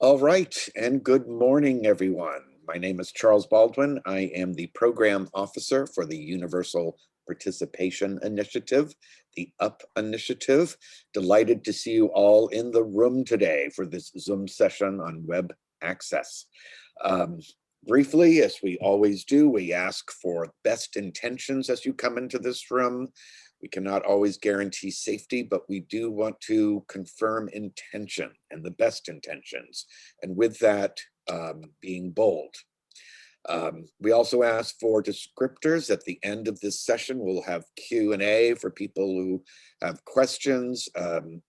All right, and good morning, everyone. My name is Charles Baldwin. I am the Program Officer for the Universal Participation Initiative, the UP Initiative. Delighted to see you all in the room today for this Zoom session on web access. Briefly, as we always do, we ask for best intentions as you come into this room. We cannot always guarantee safety, but we do want to confirm intention and the best intentions. And with that, being bold. We also ask for descriptors. At the end of this session, we'll have Q&A for people who have questions.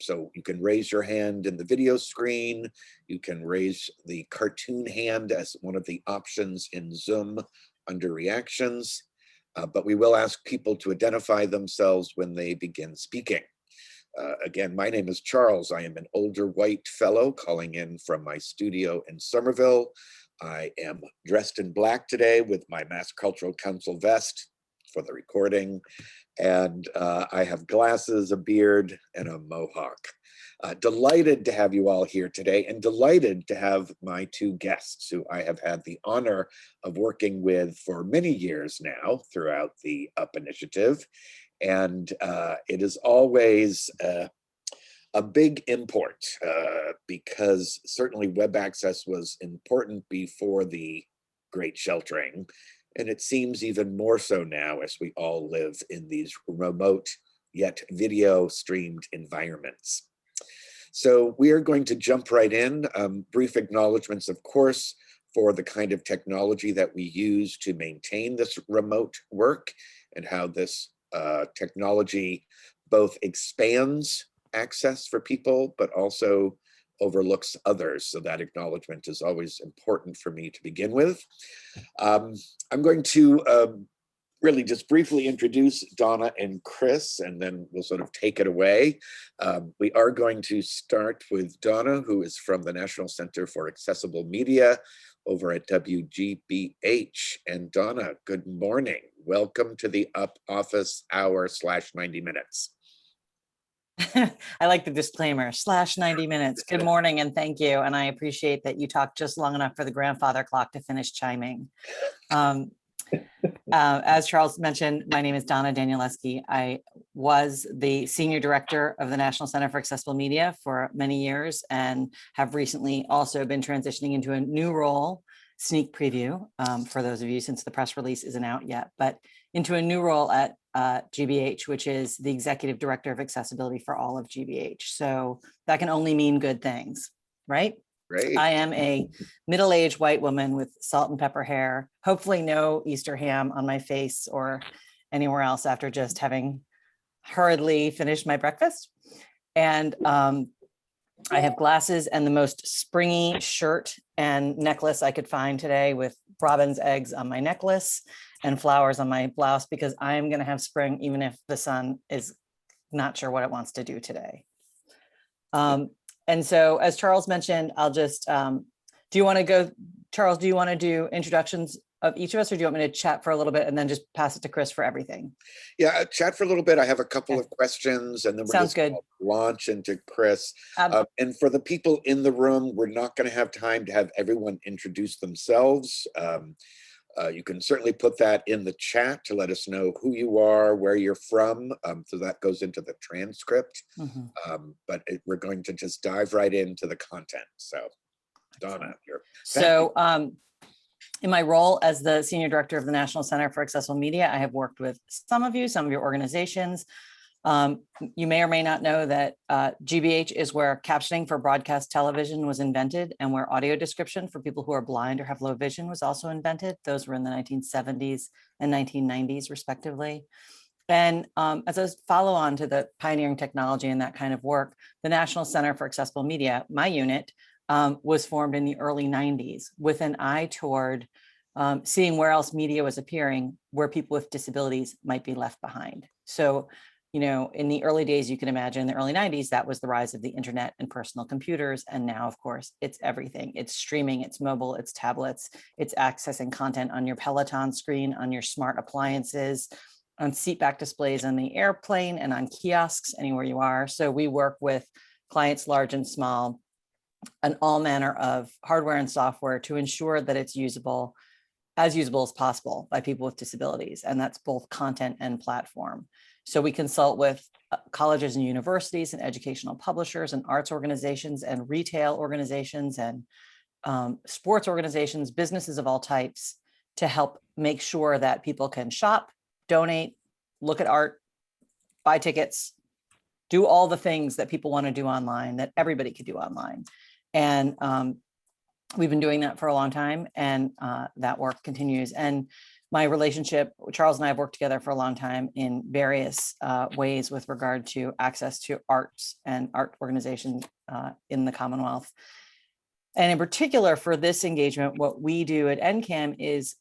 So you can raise your hand in the video screen. You can raise the cartoon hand as one of the options in Zoom under reactions. But we will ask people to identify themselves when they begin speaking. Again, my name is Charles. I am an older white fellow calling in from my studio in Somerville. I am dressed in black today with my Mass Cultural Council vest for the recording. And I have glasses, a beard, and a mohawk. Delighted to have you all here today, and delighted to have my two guests who I have had the honor of working with for many years now throughout the UP Initiative. And it is always a big import because certainly web access was important before the Great Sheltering. And it seems even more so now as we all live in these remote yet video streamed environments. So we are going to jump right in. Brief acknowledgements, of course, for the kind of technology that we use to maintain this remote work and how this technology both expands access for people, but also overlooks others. So that acknowledgement is always important for me to begin with. I'm going to really just briefly introduce Donna and Chris, and then we'll sort of take it away. We are going to start with Donna, who is from the National Center for Accessible Media over at WGBH. And Donna, good morning. Welcome to the UP Office Hour /90 minutes. I like the disclaimer, /90 minutes. Good morning and thank you. And I appreciate that you talked just long enough for the grandfather clock to finish chiming. As Charles mentioned, my name is Donna Danielewski. I was the Senior Director of the National Center for Accessible Media for many years and have recently also been transitioning into a new role, sneak preview for those of you since the press release isn't out yet, but into a new role at GBH, which is the Executive Director of Accessibility for all of GBH. So that can only mean good things, right? Great. I am a middle-aged white woman with salt and pepper hair, hopefully no Easter ham on my face or anywhere else after just having hurriedly finished my breakfast. And I have glasses and the most springy shirt and necklace I could find today with robin's eggs on my necklace and flowers on my blouse because I am going to have spring even if the sun is not sure what it wants to do today. And so as Charles mentioned, I'll just, do you want to go, Charles, do you want to do introductions of each of us or do you want me to chat for a little bit and then just pass it to Chris for everything? Yeah, chat for a little bit. I have a couple of questions and then we're just good. Launch into Chris. And for the people in the room, we're not going to have time to have everyone introduce themselves. You can certainly put that in the chat to let us know who you are, where you're from. So that goes into the transcript. But we're going to just dive right into the content. So Donna, you're in my role as the Senior Director of the National Center for Accessible Media, I have worked with some of your organizations. You may or may not know that GBH is where captioning for broadcast television was invented and where audio description for people who are blind or have low vision was also invented. Those were in the 1970s and 1990s, respectively. And as a follow-on to the pioneering technology and that kind of work, the National Center for Accessible Media, my unit, was formed in the early 90s with an eye toward seeing where else media was appearing, where people with disabilities might be left behind. So, you know, in the early days, you can imagine in the early 90s, that was the rise of the internet and personal computers. And now, of course, it's everything. It's streaming, it's mobile, it's tablets, it's accessing content on your Peloton screen, on your smart appliances, on seatback displays on the airplane and on kiosks anywhere you are. So we work with clients large and small and all manner of hardware and software to ensure that it's usable as possible by people with disabilities. And that's both content and platform. So we consult with colleges and universities and educational publishers and arts organizations and retail organizations and sports organizations, businesses of all types, to help make sure that people can shop, donate, look at art, buy tickets, do all the things that people want to do online, that everybody could do online. And we've been doing that for a long time, and that work continues. And my relationship, Charles and I have worked together for a long time in various ways with regard to access to arts and art organizations in the Commonwealth. And in particular for this engagement, what we do at NCAM is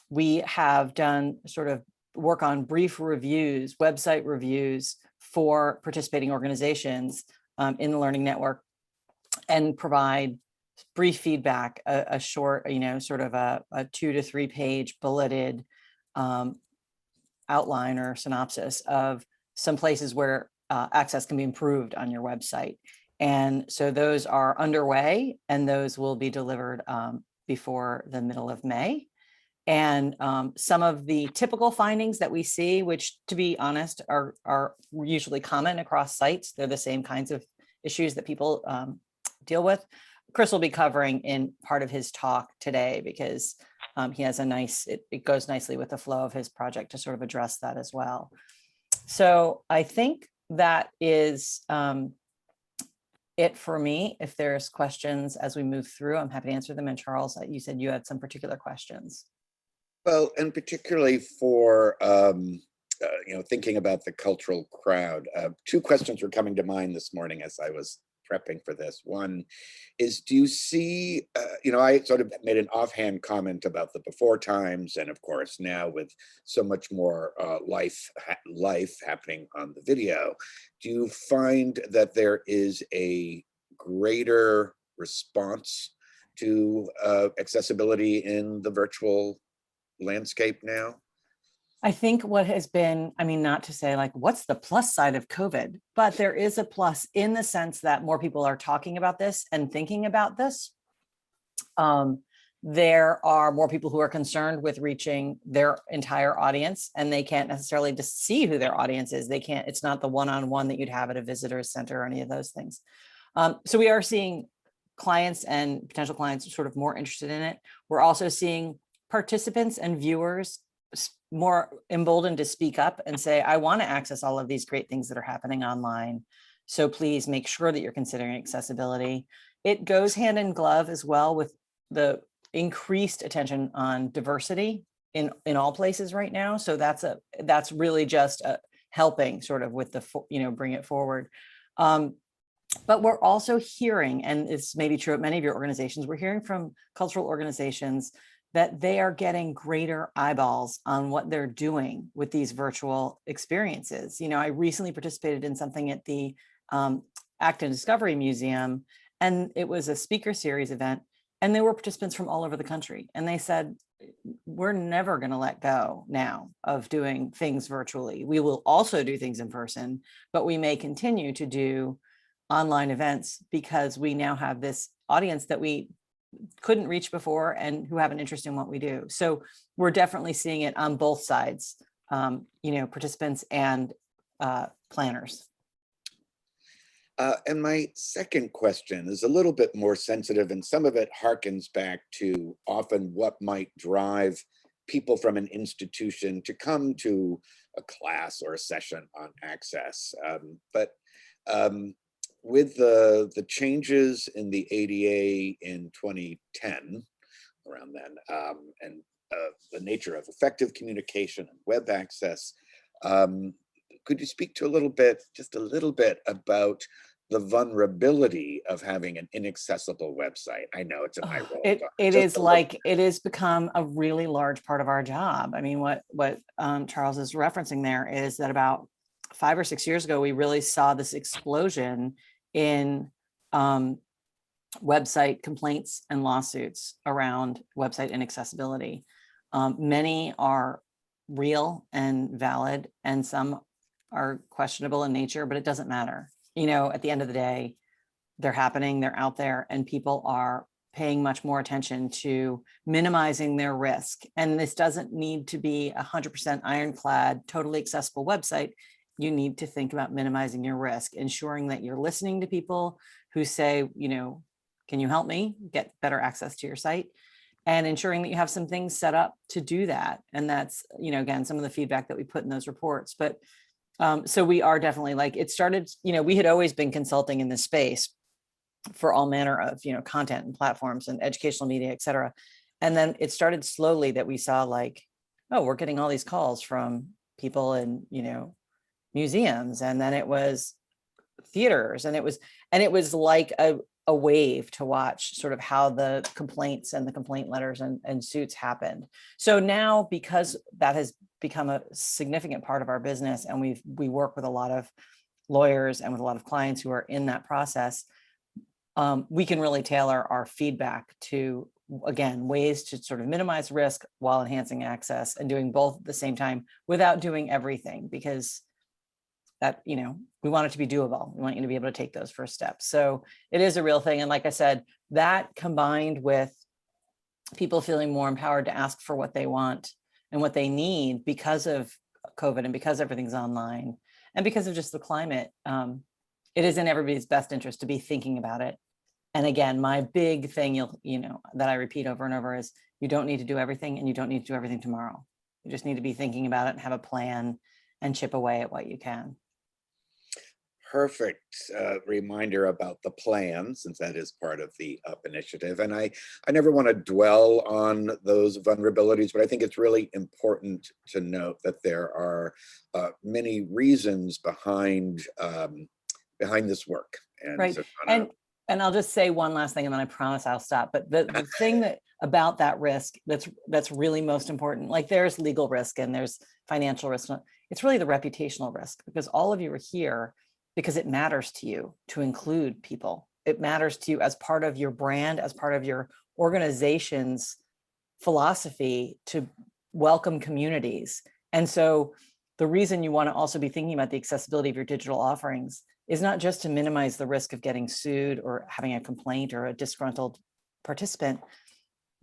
we have done sort of work on brief reviews, website reviews for participating organizations in the Learning Network, and provide brief feedback, a short, sort of a 2 to 3 page bulleted outline or synopsis of some places where access can be improved on your website. And so those are underway, and those will be delivered before the middle of May. And some of the typical findings that we see, which to be honest, are usually common across sites. They're the same kinds of issues that people deal with. Chris will be covering in part of his talk today, because he has it goes nicely with the flow of his project to sort of address that as well. So I think that is it for me. If there's questions as we move through, I'm happy to answer them. And Charles, you said you had some particular questions. Well, and particularly for, thinking about the cultural crowd, 2 questions were coming to mind this morning as I was prepping for this. One is, do you see, I sort of made an offhand comment about the before times, and of course now with so much more life happening on the video, do you find that there is a greater response to accessibility in the virtual landscape now? I think what has been, not to say like, what's the plus side of COVID, but there is a plus in the sense that more people are talking about this and thinking about this. There are more people who are concerned with reaching their entire audience, and they can't necessarily just see who their audience is. It's not the one-on-one that you'd have at a visitor's center or any of those things. So we are seeing clients and potential clients sort of more interested in it. We're also seeing participants and viewers more emboldened to speak up and say, I want to access all of these great things that are happening online. So please make sure that you're considering accessibility. It goes hand in glove as well with the increased attention on diversity in all places right now. So that's really just helping sort of with the, bring it forward. But we're also hearing, and it's maybe true at many of your organizations, we're hearing from cultural organizations that they are getting greater eyeballs on what they're doing with these virtual experiences. I recently participated in something at the Acton Discovery Museum, and it was a speaker series event, and there were participants from all over the country. And they said, we're never going to let go now of doing things virtually. We will also do things in person, but we may continue to do online events because we now have this audience that we couldn't reach before and who have an interest in what we do. So we're definitely seeing it on both sides, participants and planners. And my second question is a little bit more sensitive, and some of it harkens back to often what might drive people from an institution to come to a class or a session on access. But with the changes in the ADA in 2010, around then, and the nature of effective communication and web access, could you speak to just a little bit about the vulnerability of having an inaccessible website? I know it's in my role. It has become a really large part of our job. What Charles is referencing there is that about 5 or 6 years ago, we really saw this explosion in website complaints and lawsuits around website inaccessibility. Many are real and valid, and some are questionable in nature, but it doesn't matter. At the end of the day, they're happening, they're out there, and people are paying much more attention to minimizing their risk. And this doesn't need to be 100% ironclad, totally accessible website. You need to think about minimizing your risk, ensuring that you're listening to people who say, you know, can you help me get better access to your site? And ensuring that you have some things set up to do that. And that's, you know, again, some of the feedback that we put in those reports. But so we are definitely, like, it started, you know, we had always been consulting in this space for all manner of, you know, content and platforms and educational media, et cetera. And then it started slowly that we saw, like, oh, we're getting all these calls from people in, you know, museums, and then it was theaters, and it was like a wave to watch sort of how the complaints and the complaint letters and suits happened. So now, because that has become a significant part of our business, and we work with a lot of lawyers and with a lot of clients who are in that process, we can really tailor our feedback to, again, ways to sort of minimize risk while enhancing access, and doing both at the same time without doing everything, because that, you know, we want it to be doable. We want you to be able to take those first steps. So it is a real thing. And like I said, that combined with people feeling more empowered to ask for what they want and what they need because of COVID, and because everything's online, and because of just the climate, it is in everybody's best interest to be thinking about it. And again, my big thing, you know, that I repeat over and over is, you don't need to do everything, and you don't need to do everything tomorrow. You just need to be thinking about it and have a plan and chip away at what you can. Perfect reminder about the plan, since that is part of the UP initiative. And I never want to dwell on those vulnerabilities, but I think it's really important to note that there are many reasons behind this work. And right. so And I'll just say one last thing, and then I promise I'll stop. But the thing that about that risk that's really most important, like, there's legal risk and there's financial risk. It's really the reputational risk, because all of you are here because it matters to you to include people. It matters to you as part of your brand, as part of your organization's philosophy to welcome communities. And so the reason you want to also be thinking about the accessibility of your digital offerings is not just to minimize the risk of getting sued or having a complaint or a disgruntled participant.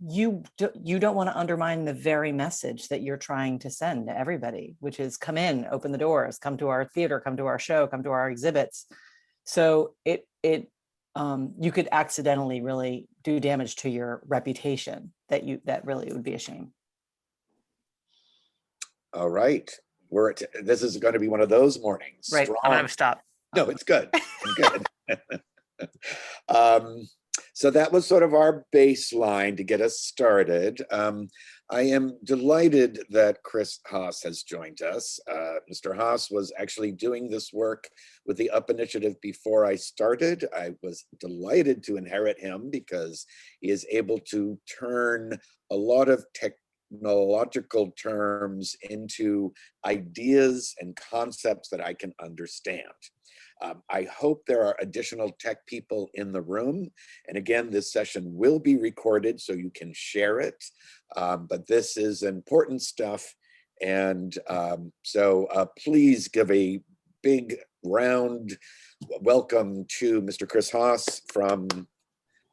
You don't want to undermine the very message that you're trying to send to everybody, which is, come in, open the doors, come to our theater, come to our show, come to our exhibits. So you could accidentally really do damage to your reputation that really would be a shame. all right, this is going to be one of those mornings. Right, Strong. I'm gonna stop. No, it's good. It's good. So that was sort of our baseline to get us started. I am delighted that Chris Haas has joined us. Mr. Haas was actually doing this work with the UP initiative before I started. I was delighted to inherit him because he is able to turn a lot of technological terms into ideas and concepts that I can understand. I hope there are additional tech people in the room. And again, this session will be recorded so you can share it. But this is important stuff. And so please give a big round welcome to Mr. Chris Haas from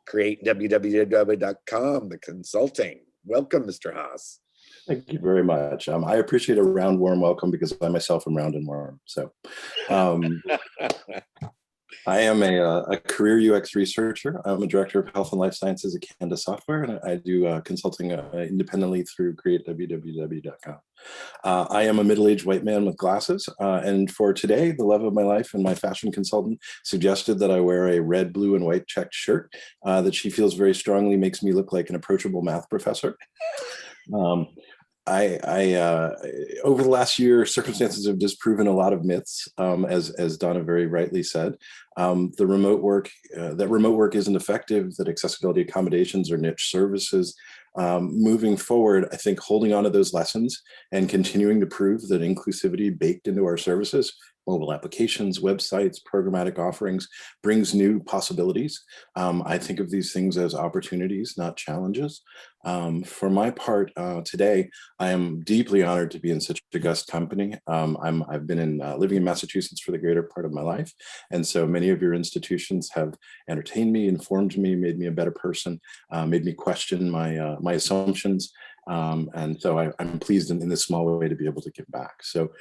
createwww.com, the consulting. Welcome, Mr. Haas. Thank you very much. I appreciate a round, warm welcome because I myself am round and warm. So I am a career UX researcher. I'm a director of health and life sciences at Canada Software, and I do consulting independently through createwww.com. I am a middle-aged white man with glasses, and for today, the love of my life and my fashion consultant suggested that I wear a red, blue, and white checked shirt that she feels very strongly makes me look like an approachable math professor. Over the last year, circumstances have disproven a lot of myths, as Donna very rightly said. That remote work isn't effective, that accessibility accommodations are niche services, moving forward, I think holding on to those lessons and continuing to prove that inclusivity baked into our services, mobile applications, websites, programmatic offerings, brings new possibilities. I think of these things as opportunities, not challenges. For my part today, I am deeply honored to be in such a august company. I've been living in Massachusetts for the greater part of my life. And so many of your institutions have entertained me, informed me, made me a better person, made me question my assumptions. And so I'm pleased in this small way to be able to give back. So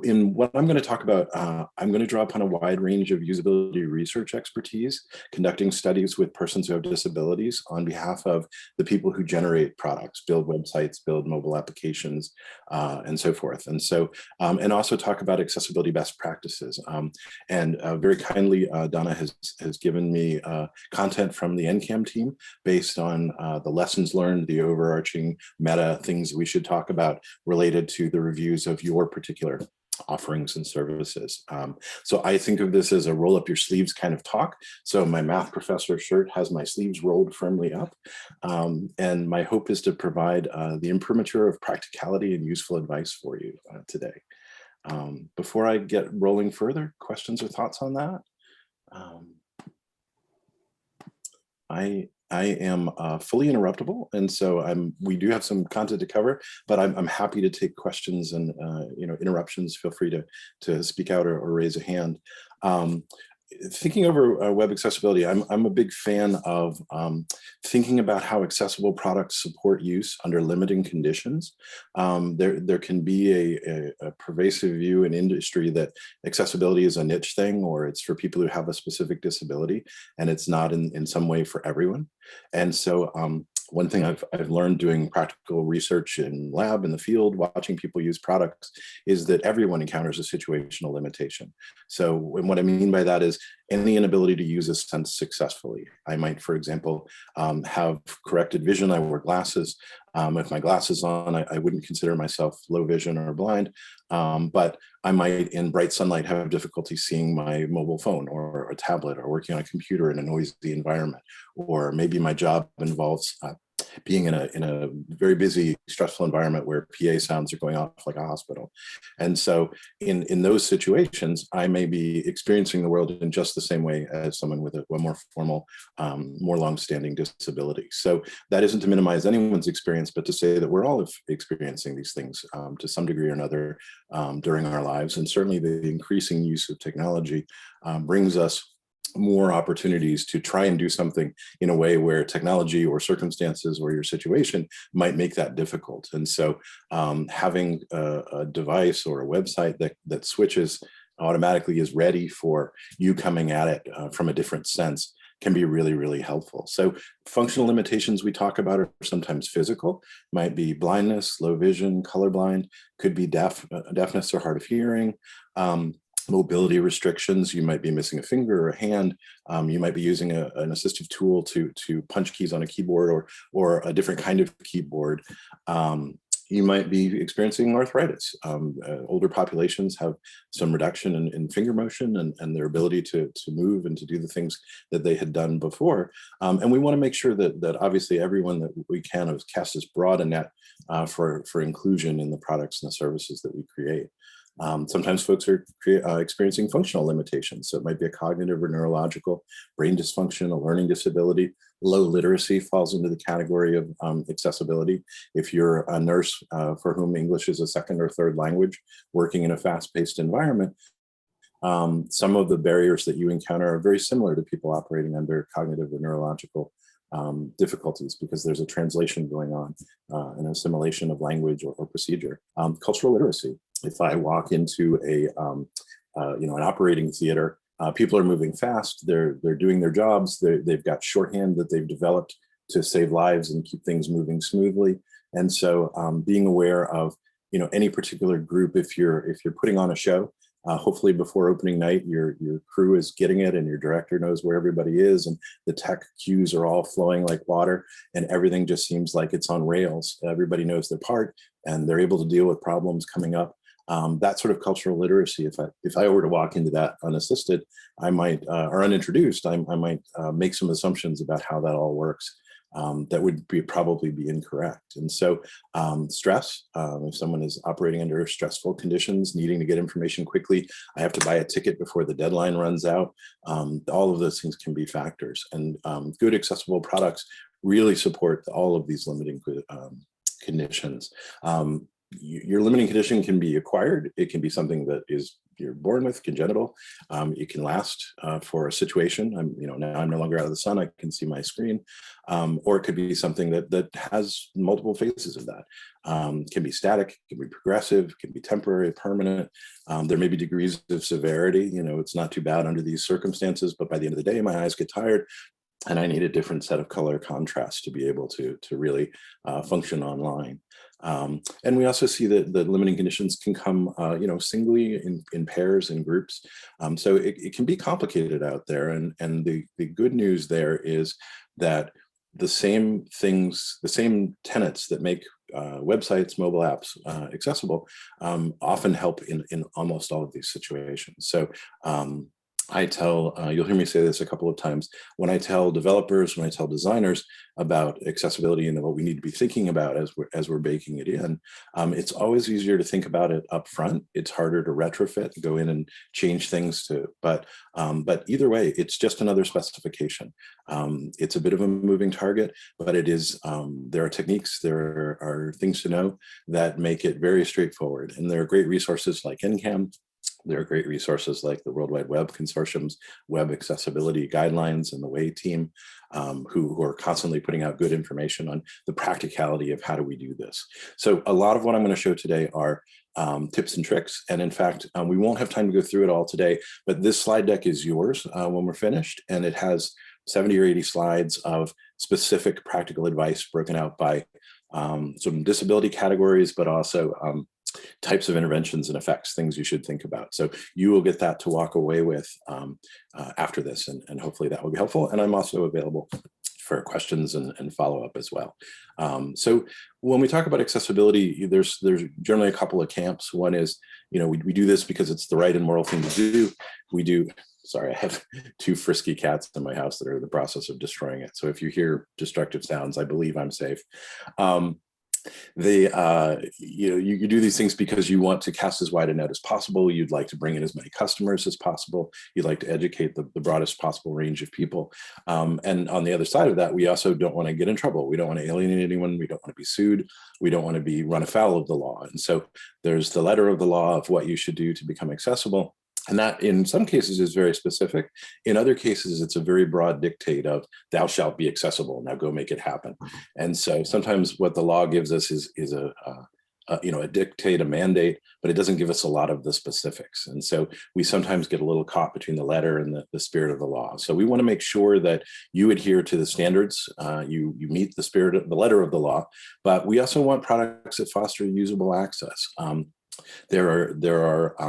in what I'm going to talk about, I'm going to draw upon a wide range of usability research expertise, conducting studies with persons who have disabilities on behalf of the people who generate products, build websites, build mobile applications, and so forth. And so, and also talk about accessibility best practices. And very kindly, Donna has given me content from the NCAM team based on the lessons learned, the overarching meta things we should talk about related to the reviews of your particular offerings and services. So I think of this as a roll up your sleeves kind of talk. So my math professor shirt has my sleeves rolled firmly up. And my hope is to provide the imprimatur of practicality and useful advice for you today. Before I get rolling further, questions or thoughts on that? I am fully interruptible, and so we do have some content to cover, but I'm happy to take questions and interruptions. Feel free to speak out or raise a hand. Thinking over web accessibility, I'm a big fan of thinking about how accessible products support use under limiting conditions. There can be a pervasive view in industry that accessibility is a niche thing, or it's for people who have a specific disability, and it's not in some way for everyone. And so one thing I've learned doing practical research in lab, in the field, watching people use products, is that everyone encounters a situational limitation. So what I mean by that is any inability to use a sense successfully. I might, for example, have corrected vision. I wear glasses. If my glasses on, I wouldn't consider myself low vision or blind, but I might in bright sunlight have difficulty seeing my mobile phone or a tablet, or working on a computer in a noisy environment, or maybe my job involves being in a very busy, stressful environment where PA sounds are going off like a hospital. And so in those situations, I may be experiencing the world in just the same way as someone with a more formal, more longstanding disability. So that isn't to minimize anyone's experience, but to say that we're all experiencing these things to some degree or another during our lives. And certainly the increasing use of technology brings us more opportunities to try and do something in a way where technology or circumstances or your situation might make that difficult. And so having a device or a website that switches automatically, is ready for you coming at it from a different sense, can be really, really helpful. So functional limitations we talk about are sometimes physical, might be blindness, low vision, colorblind, could be deafness or hard of hearing. Mobility restrictions, you might be missing a finger or a hand. You might be using an assistive tool to punch keys on a keyboard or a different kind of keyboard. You might be experiencing arthritis. Older populations have some reduction in finger motion and their ability to move and to do the things that they had done before. And we want to make sure that obviously everyone that we can have cast as broad a net for inclusion in the products and the services that we create. Sometimes folks are experiencing functional limitations. So it might be a cognitive or neurological, brain dysfunction, a learning disability. Low literacy falls into the category of accessibility. If you're a nurse for whom English is a second or third language, working in a fast-paced environment, some of the barriers that you encounter are very similar to people operating under cognitive or neurological difficulties, because there's a translation going on, an assimilation of language or procedure. Cultural literacy. If I walk into an operating theater, people are moving fast. They're doing their jobs. They've got shorthand that they've developed to save lives and keep things moving smoothly. And so, being aware of any particular group, if you're putting on a show, hopefully before opening night, your crew is getting it, and your director knows where everybody is, and the tech cues are all flowing like water, and everything just seems like it's on rails. Everybody knows their part, and they're able to deal with problems coming up. That sort of cultural literacy, if I were to walk into that unassisted, I might, or unintroduced, I might make some assumptions about how that all works. that would probably be incorrect. And so stress, if someone is operating under stressful conditions, needing to get information quickly, I have to buy a ticket before the deadline runs out. All of those things can be factors, and good accessible products really support all of these limiting conditions. Your limiting condition can be acquired. It can be something that is you're born with, congenital. It can last for a situation. Now I'm no longer out of the sun. I can see my screen, or it could be something that has multiple phases of that. Can be static, can be progressive, can be temporary, permanent. There may be degrees of severity. It's not too bad under these circumstances, but by the end of the day, my eyes get tired, and I need a different set of color contrast to be able to really function online. And we also see that the limiting conditions can come, singly, in pairs, in groups. So it can be complicated out there. And the good news there is that the same things, the same tenets that make websites, mobile apps accessible often help in almost all of these situations. So I tell, you'll hear me say this a couple of times, when I tell developers, when I tell designers about accessibility and what we need to be thinking about as we're baking it in, it's always easier to think about it up front. It's harder to retrofit, go in and change things but either way, it's just another specification. It's a bit of a moving target, but it is, there are techniques, there are things to know that make it very straightforward. And there are great resources like NCAM. There are great resources like the World Wide Web Consortium's Web Accessibility Guidelines and the WAY team, who are constantly putting out good information on the practicality of how do we do this. So a lot of what I'm going to show today are tips and tricks. And in fact, we won't have time to go through it all today, but this slide deck is yours when we're finished. And it has 70 or 80 slides of specific practical advice broken out by some disability categories, but also types of interventions and effects, things you should think about. So you will get that to walk away with after this, and hopefully that will be helpful. And I'm also available for questions and follow-up as well. So when we talk about accessibility, there's generally a couple of camps. One is, we do this because it's the right and moral thing to do. Sorry, I have two frisky cats in my house that are in the process of destroying it. So if you hear destructive sounds, I believe I'm safe. You do these things because you want to cast as wide a net as possible. You'd like to bring in as many customers as possible. You'd like to educate the broadest possible range of people. And on the other side of that, we also don't want to get in trouble. We don't want to alienate anyone. We don't want to be sued. We don't want to be run afoul of the law. And so there's the letter of the law of what you should do to become accessible. And that in some cases is very specific. In other cases, it's a very broad dictate of thou shalt be accessible. Now go make it happen. And so sometimes what the law gives us is a dictate, a mandate, but it doesn't give us a lot of the specifics. And so we sometimes get a little caught between the letter and the spirit of the law. So we want to make sure that you adhere to the standards, you meet the spirit of the letter of the law, but we also want products that foster usable access. There are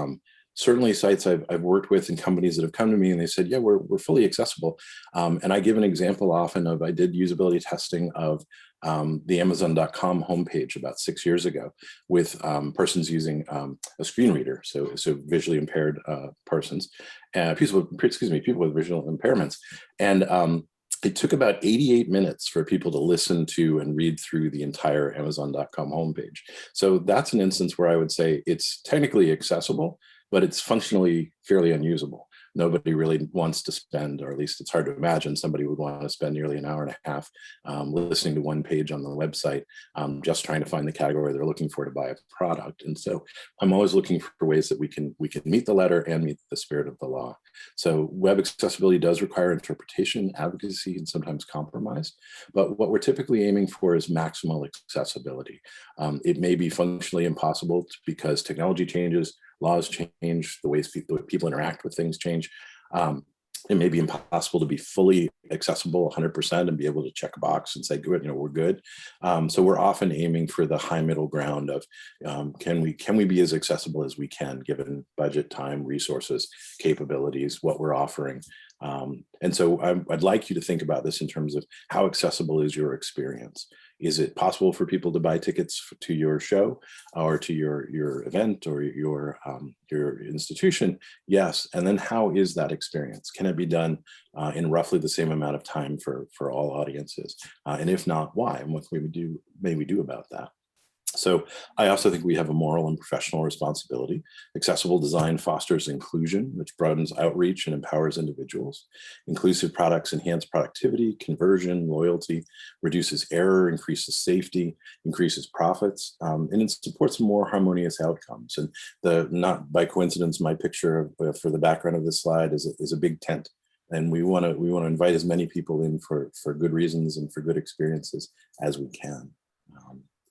certainly sites I've worked with and companies that have come to me and they said, yeah, we're fully accessible. And I give an example often of, I did usability testing of the Amazon.com homepage about 6 years ago with persons using a screen reader, so visually impaired persons, people with visual impairments. And it took about 88 minutes for people to listen to and read through the entire Amazon.com homepage. So that's an instance where I would say it's technically accessible, but it's functionally fairly unusable. Nobody really wants to spend, or at least it's hard to imagine somebody would want to spend nearly an hour and a half listening to one page on the website, just trying to find the category they're looking for to buy a product. And so I'm always looking for ways that we can meet the letter and meet the spirit of the law. So web accessibility does require interpretation, advocacy, and sometimes compromise. But what we're typically aiming for is maximal accessibility. It may be functionally impossible because technology changes, laws change, the ways people interact with things change. It may be impossible to be fully accessible 100% and be able to check a box and say, good, we're good. So we're often aiming for the high middle ground of can we be as accessible as we can given budget, time, resources, capabilities, what we're offering. And so I'd like you to think about this in terms of how accessible is your experience. Is it possible for people to buy tickets to your show or to your event or your institution? Yes. And then how is that experience? Can it be done in roughly the same amount of time for all audiences? And if not, why? And what may we do about that? So I also think we have a moral and professional responsibility. Accessible design fosters inclusion, which broadens outreach and empowers individuals. Inclusive products enhance productivity, conversion, loyalty, reduces error, increases safety, increases profits, and it supports more harmonious outcomes. And not by coincidence, my picture for the background of this slide is a big tent. And we want to invite as many people in for good reasons and for good experiences as we can.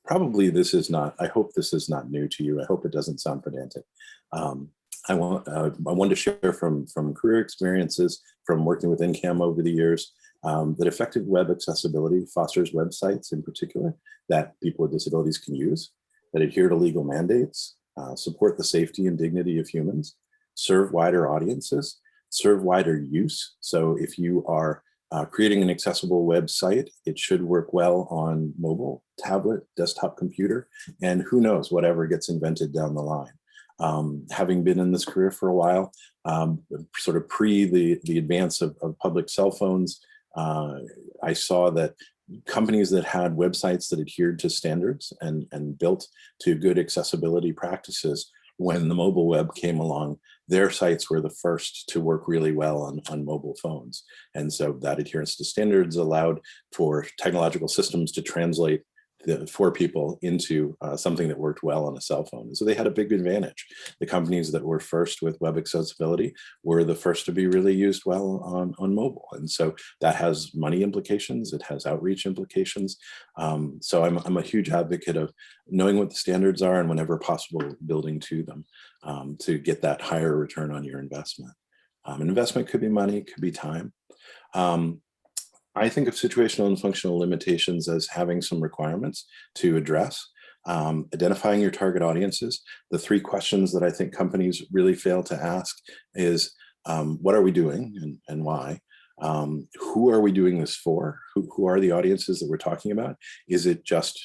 Probably I hope this is not new to you. I hope it doesn't sound pedantic. I want to share from career experiences, from working with NCAM over the years, that effective web accessibility fosters websites in particular that people with disabilities can use, that adhere to legal mandates, support the safety and dignity of humans, serve wider audiences, serve wider use. So if you are creating an accessible website, it should work well on mobile, tablet, desktop computer, and who knows, whatever gets invented down the line. Having been in this career for a while, sort of pre the advance of public cell phones, I saw that companies that had websites that adhered to standards and built to good accessibility practices, when the mobile web came along, their sites were the first to work really well on mobile phones. And so that adherence to standards allowed for technological systems to translate for people into something that worked well on a cell phone. And so they had a big advantage. The companies that were first with web accessibility were the first to be really used well on mobile. And so that has money implications. It has outreach implications. So I'm a huge advocate of knowing what the standards are and whenever possible, building to them to get that higher return on your investment. An investment could be money, could be time. I think of situational and functional limitations as having some requirements to address. Identifying your target audiences. The three questions that I think companies really fail to ask is, what are we doing and why? Who are we doing this for? Who are the audiences that we're talking about? Is it just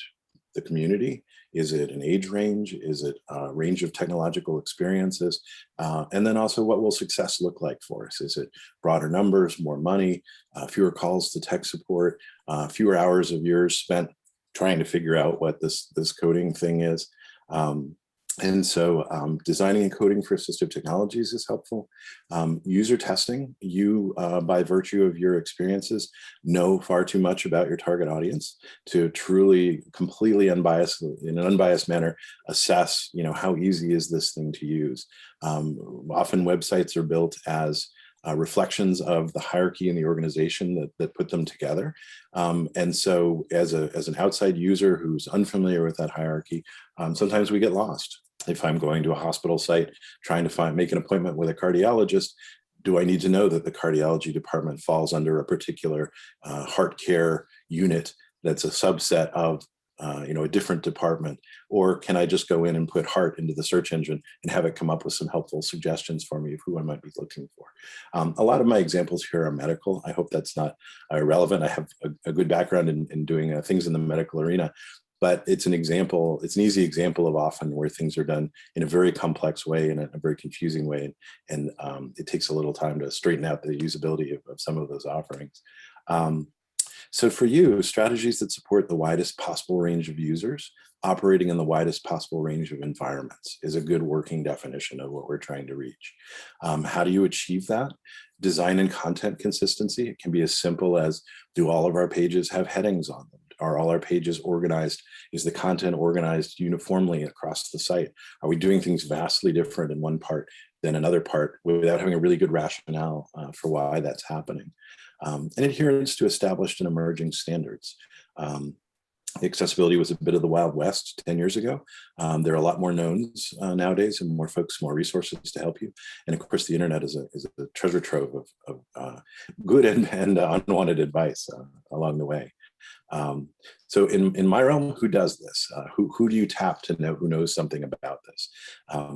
the community? Is it an age range? Is it a range of technological experiences? And then also, what will success look like for us? Is it broader numbers, more money, fewer calls to tech support, fewer hours of yours spent trying to figure out what this coding thing is? And so designing and coding for assistive technologies is helpful. User testing, you, by virtue of your experiences, know far too much about your target audience to truly, completely unbiased, in an unbiased manner, assess, how easy is this thing to use. Often websites are built as reflections of the hierarchy in the organization that put them together. And so as an outside user who's unfamiliar with that hierarchy, sometimes we get lost. If I'm going to a hospital site, trying to make an appointment with a cardiologist, do I need to know that the cardiology department falls under a particular heart care unit that's a subset of a different department? Or can I just go in and put heart into the search engine and have it come up with some helpful suggestions for me of who I might be looking for? A lot of my examples here are medical. I hope that's not irrelevant. I have a good background in doing things in the medical arena. But it's an easy example of often where things are done in a very complex way, in a very confusing way. And it takes a little time to straighten out the usability of some of those offerings. So for you, strategies that support the widest possible range of users, operating in the widest possible range of environments is a good working definition of what we're trying to reach. How do you achieve that? Design and content consistency. It can be as simple as, do all of our pages have headings on them? Are all our pages organized? Is the content organized uniformly across the site? Are we doing things vastly different in one part than another part without having a really good rationale for why that's happening? And adherence to established and emerging standards. Accessibility was a bit of the Wild West 10 years ago. There are a lot more knowns nowadays, and more folks, more resources to help you. And of course, the internet is a treasure trove of good and unwanted advice along the way. So in my realm, who does this? Who do you tap to know who knows something about this?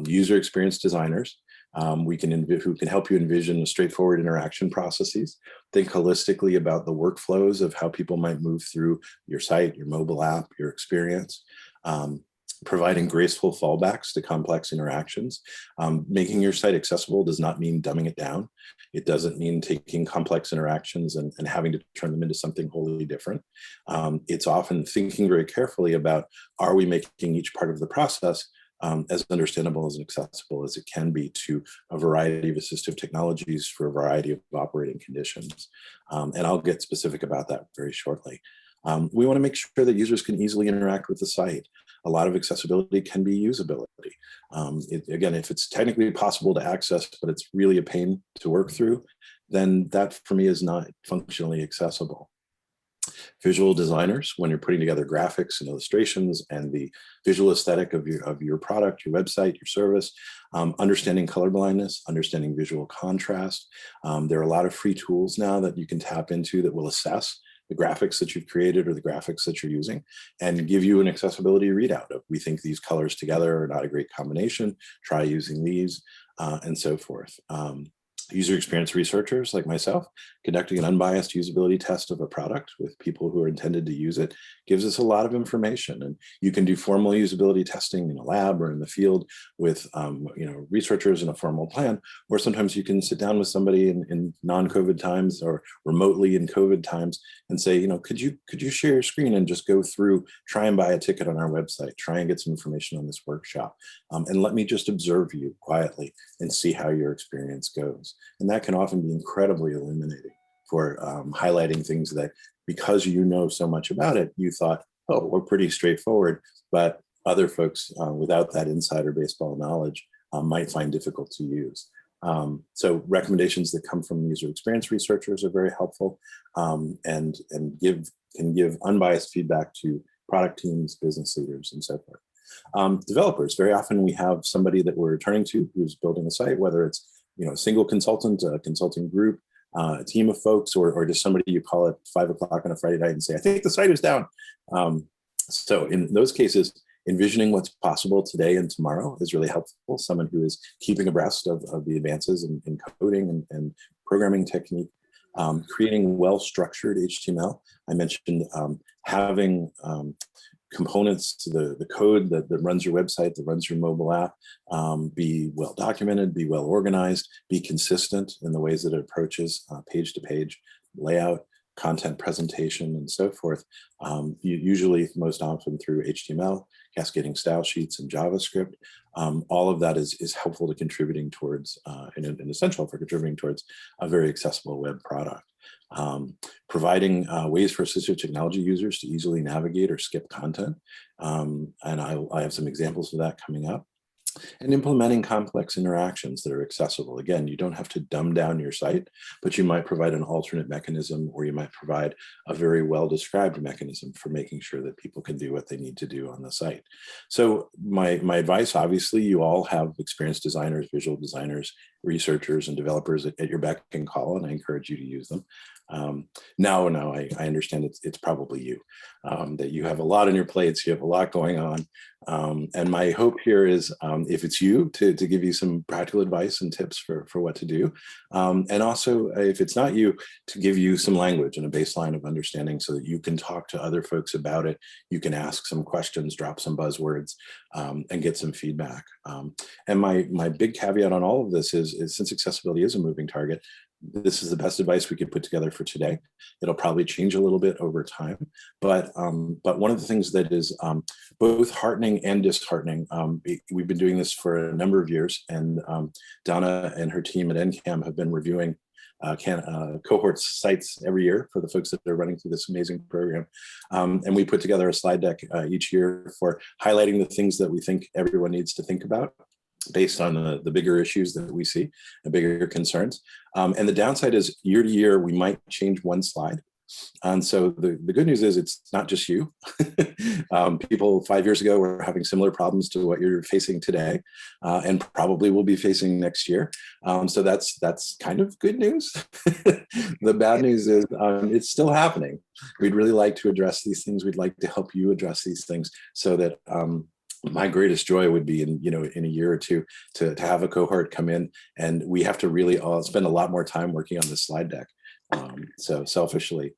User experience designers, who can help you envision straightforward interaction processes. Think holistically about the workflows of how people might move through your site, your mobile app, your experience. Providing graceful fallbacks to complex interactions. Making your site accessible does not mean dumbing it down. It doesn't mean taking complex interactions and having to turn them into something wholly different. It's often thinking very carefully about, are we making each part of the process as understandable and accessible as it can be to a variety of assistive technologies for a variety of operating conditions. And I'll get specific about that very shortly. We want to make sure that users can easily interact with the site. A lot of accessibility can be usability. Again, if it's technically possible to access, but it's really a pain to work through, then that for me is not functionally accessible. Visual designers, when you're putting together graphics and illustrations and the visual aesthetic of your product, your website, your service, understanding color blindness, understanding visual contrast. There are a lot of free tools now that you can tap into that will assess the graphics that you've created or the graphics that you're using and give you an accessibility readout of, we think these colors together are not a great combination, try using these, and so forth. User experience researchers like myself conducting an unbiased usability test of a product with people who are intended to use it gives us a lot of information. And you can do formal usability testing in a lab or in the field with researchers in a formal plan, or sometimes you can sit down with somebody in non-COVID times or remotely in COVID times and say, could you share your screen and just go through, try and buy a ticket on our website, try and get some information on this workshop, and let me just observe you quietly and see how your experience goes. And that can often be incredibly illuminating for highlighting things that, because you know so much about it, you thought, oh, we're pretty straightforward, but other folks without that insider baseball knowledge might find difficult to use. So recommendations that come from user experience researchers are very helpful and can give unbiased feedback to product teams, business leaders, and so forth. Developers, very often we have somebody that we're turning to who's building a site, whether it's a single consultant, a consulting group, a team of folks, or just somebody you call at 5 o'clock on a Friday night and say, I think the site is down. So in those cases, envisioning what's possible today and tomorrow is really helpful. Someone who is keeping abreast of the advances in coding and programming technique, creating well-structured HTML. I mentioned having components to the code that runs your website, that runs your mobile app, be well documented, be well organized, be consistent in the ways that it approaches page to page layout, content presentation, and so forth. Usually, most often through HTML, cascading style sheets, and JavaScript. All of that is helpful to contributing towards, and essential for contributing towards a very accessible web product. Providing ways for assistive technology users to easily navigate or skip content. And I have some examples of that coming up. And implementing complex interactions that are accessible. Again, you don't have to dumb down your site, but you might provide an alternate mechanism, or you might provide a very well-described mechanism for making sure that people can do what they need to do on the site. So my advice, obviously, you all have experienced designers, visual designers, researchers, and developers at your beck and call, and I encourage you to use them. Now I understand it's probably you, that you have a lot on your plates, you have a lot going on. And my hope here is, if it's you, to give you some practical advice and tips for what to do. And also, if it's not you, to give you some language and a baseline of understanding so that you can talk to other folks about it. You can ask some questions, drop some buzzwords, and get some feedback. And my big caveat on all of this is since accessibility is a moving target, this is the best advice we could put together for today. It'll probably change a little bit over time, but one of the things that is both heartening and disheartening, we've been doing this for a number of years, and Donna and her team at NCAM have been reviewing cohorts sites every year for the folks that are running through this amazing program. And we put together a slide deck each year for highlighting the things that we think everyone needs to think about based on the bigger issues that we see, the bigger concerns. And the downside is year to year, we might change one slide. And so the good news is it's not just you. People 5 years ago were having similar problems to what you're facing today, and probably will be facing next year. So that's kind of good news. The bad news is it's still happening. We'd really like to address these things. We'd like to help you address these things so that my greatest joy would be in a year or two to have a cohort come in, and we have to really spend a lot more time working on the slide deck. So selfishly,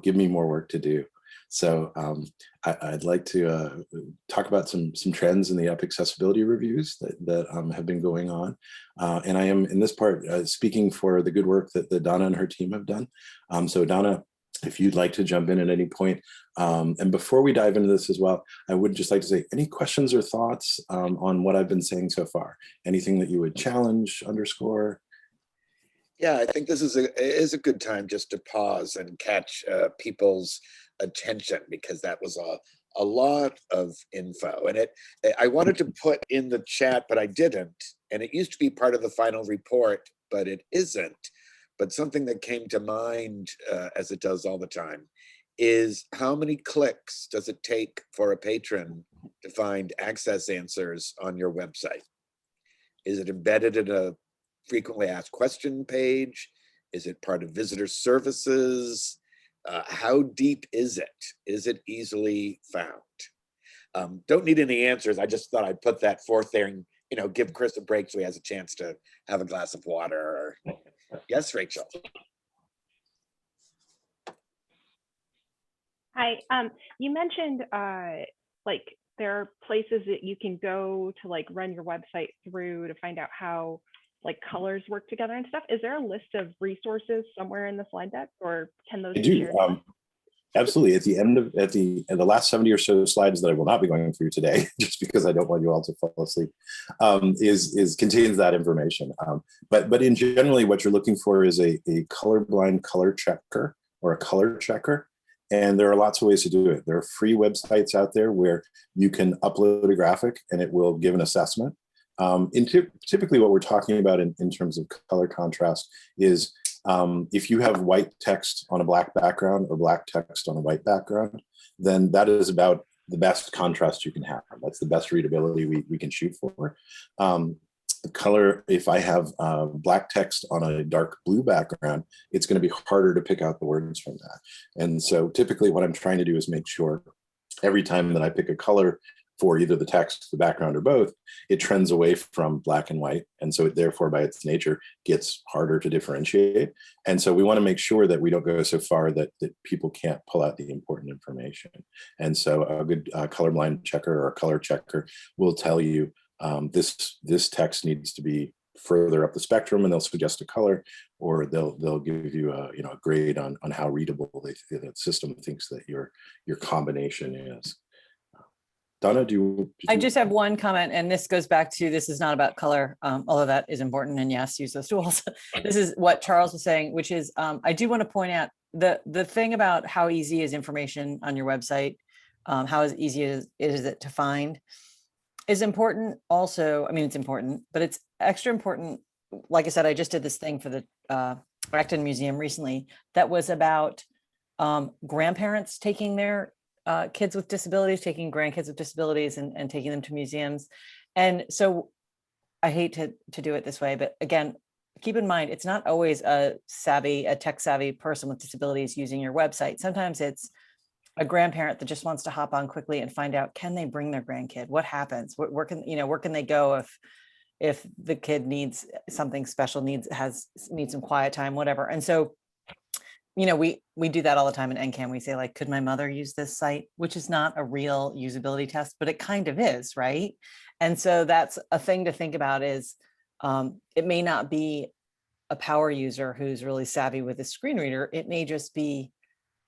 give me more work to do. So I'd like to talk about some trends in the UP accessibility reviews that have been going on. And I am in this part speaking for the good work that Donna and her team have done. So Donna, if you'd like to jump in at any point. And before we dive into this as well, I would just like to say, any questions or thoughts on what I've been saying so far? Anything that you would challenge, underscore? Yeah, I think this is a good time just to pause and catch people's attention, because that was a lot of info. And I wanted to put in the chat, but I didn't. And it used to be part of the final report, but it isn't. But something that came to mind, as it does all the time, is how many clicks does it take for a patron to find access answers on your website? Is it embedded in a frequently asked question page? Is it part of visitor services? How deep is it? Is it easily found? Don't need any answers. I just thought I'd put that forth there and give Chris a break so he has a chance to have a glass of water. Yes, Rachel. Hi. You mentioned like there are places that you can go to like run your website through to find out how like colors work together and stuff. Is there a list of resources somewhere in the slide deck, or can those I be do. shared? Absolutely. At the last 70 or so slides that I will not be going through today, just because I don't want you all to fall asleep, contains that information. But in generally, what you're looking for is a colorblind color checker or a color checker. And there are lots of ways to do it. There are free websites out there where you can upload a graphic and it will give an assessment. Typically what we're talking about in terms of color contrast is if you have white text on a black background or black text on a white background, then that is about the best contrast you can have. That's the best readability we can shoot for. The color, if I have black text on a dark blue background, it's going to be harder to pick out the words from that. And so typically what I'm trying to do is make sure every time that I pick a color for either the text, the background, or both, it trends away from black and white. And so it therefore, by its nature, gets harder to differentiate. And so we want to make sure that we don't go so far that people can't pull out the important information. And so a good colorblind checker or a color checker will tell you this text needs to be further up the spectrum, and they'll suggest a color, or they'll give you a grade on how readable the system thinks that your combination is. Donna, I just have one comment, and this goes back to, this is not about color, although that is important, and yes, use those tools. This is what Charles was saying, which is, I do want to point out the thing about how easy is information on your website, how easy is it to find, is important also. I mean, it's important, but it's extra important. Like I said, I just did this thing for the Acton Museum recently that was about grandparents taking their kids with disabilities, taking grandkids with disabilities and taking them to museums. And so I hate to do it this way, but again, keep in mind, it's not always a tech savvy person with disabilities using your website. Sometimes it's a grandparent that just wants to hop on quickly and find out, can they bring their grandkid? What happens? Where can they go if the kid needs something special, needs some quiet time, whatever. And so, we do that all the time in NCAM. We say, like, could my mother use this site? Which is not a real usability test, but it kind of is, right? And so that's a thing to think about, is it may not be a power user who's really savvy with a screen reader. It may just be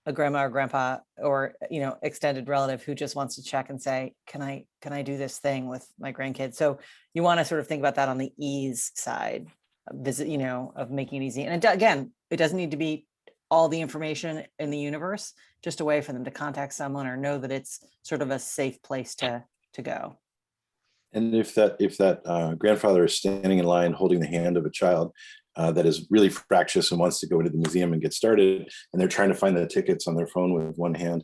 a grandma or grandpa or extended relative who just wants to check and say, can I do this thing with my grandkids? So you want to sort of think about that on the ease side, of making it easy. And again, it doesn't need to be all the information in the universe, just a way for them to contact someone or know that it's sort of a safe place to go. And if that grandfather is standing in line holding the hand of a child that is really fractious and wants to go into the museum and get started, and they're trying to find the tickets on their phone with one hand,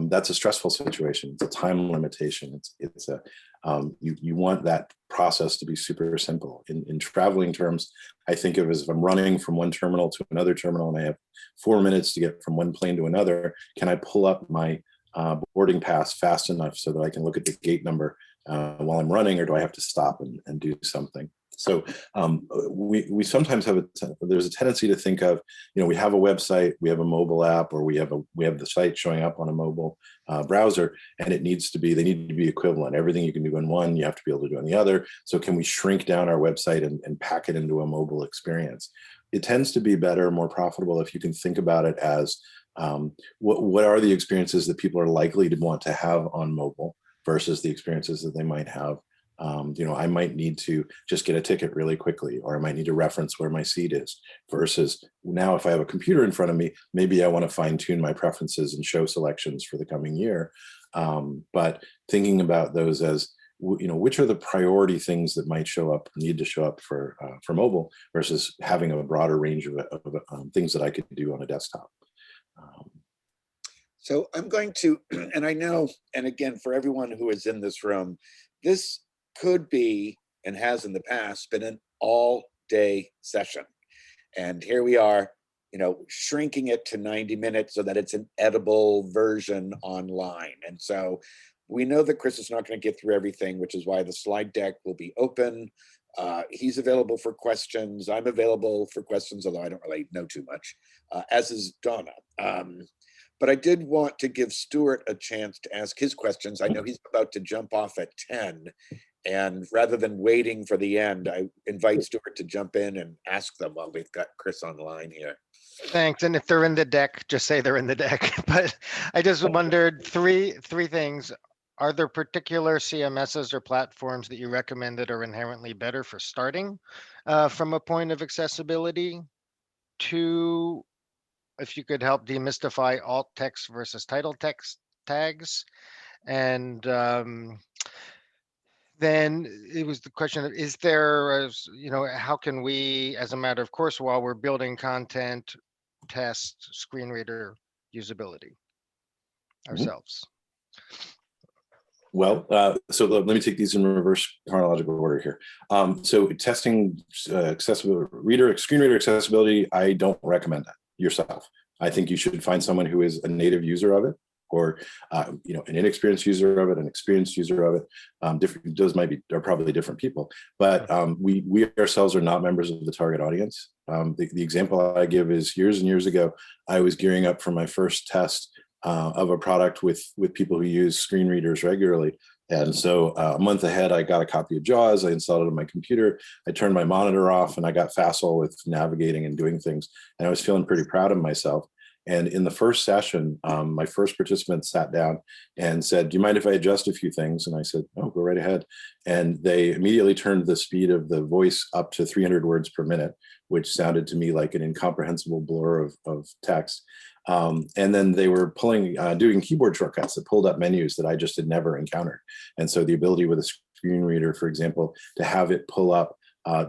that's a stressful situation. It's a time limitation. You want that process to be super simple. In traveling terms, I think of as if I'm running from one terminal to another terminal and I have 4 minutes to get from one plane to another, can I pull up my boarding pass fast enough so that I can look at the gate number while I'm running, or do I have to stop and do something? So we sometimes have there's a tendency to think of, we have a website, we have a mobile app, or we have the site showing up on a mobile browser, and they need to be equivalent. Everything you can do in one, you have to be able to do on the other. So can we shrink down our website and pack it into a mobile experience? It tends to be better, more profitable if you can think about it as what are the experiences that people are likely to want to have on mobile versus the experiences that they might have. I might need to just get a ticket really quickly, or I might need to reference where my seat is, versus now if I have a computer in front of me, maybe I want to fine tune my preferences and show selections for the coming year. But thinking about those as, which are the priority things that might need to show up for mobile, versus having a broader range of things that I could do on a desktop. So I'm going to, and I know, and again, for everyone who is in this room, this could be, and has in the past, been an all-day session. And here we are, shrinking it to 90 minutes so that it's an edible version online. And so we know that Chris is not going to get through everything, which is why the slide deck will be open. He's available for questions. I'm available for questions, although I don't really know too much, as is Donna. But I did want to give Stuart a chance to ask his questions. I know he's about to jump off at 10. And rather than waiting for the end, I invite Stuart to jump in and ask them while we've got Chris on the line here. Thanks. And if they're in the deck, just say they're in the deck. But I just wondered three things. Are there particular CMSs or platforms that you recommend that are inherently better for starting from a point of accessibility? 2, if you could help demystify alt text versus title text tags. And then it was the question of, is there, how can we, as a matter of course, while we're building content, test screen reader usability ourselves? Well, so let me take these in reverse chronological order here. So testing screen reader accessibility, I don't recommend that yourself. I think you should find someone who is a native user of it, or an inexperienced user of it, an experienced user of it. Those are probably different people, but we ourselves are not members of the target audience. The example I give is years and years ago, I was gearing up for my first test of a product with people who use screen readers regularly. And so a month ahead, I got a copy of JAWS, I installed it on my computer, I turned my monitor off, and I got facile with navigating and doing things. And I was feeling pretty proud of myself. And in the first session, my first participant sat down and said, "Do you mind if I adjust a few things?" And I said, "Oh, go right ahead." And they immediately turned the speed of the voice up to 300 words per minute, which sounded to me like an incomprehensible blur of text. And then they were doing keyboard shortcuts that pulled up menus that I just had never encountered. And so the ability with a screen reader, for example, to have it pull up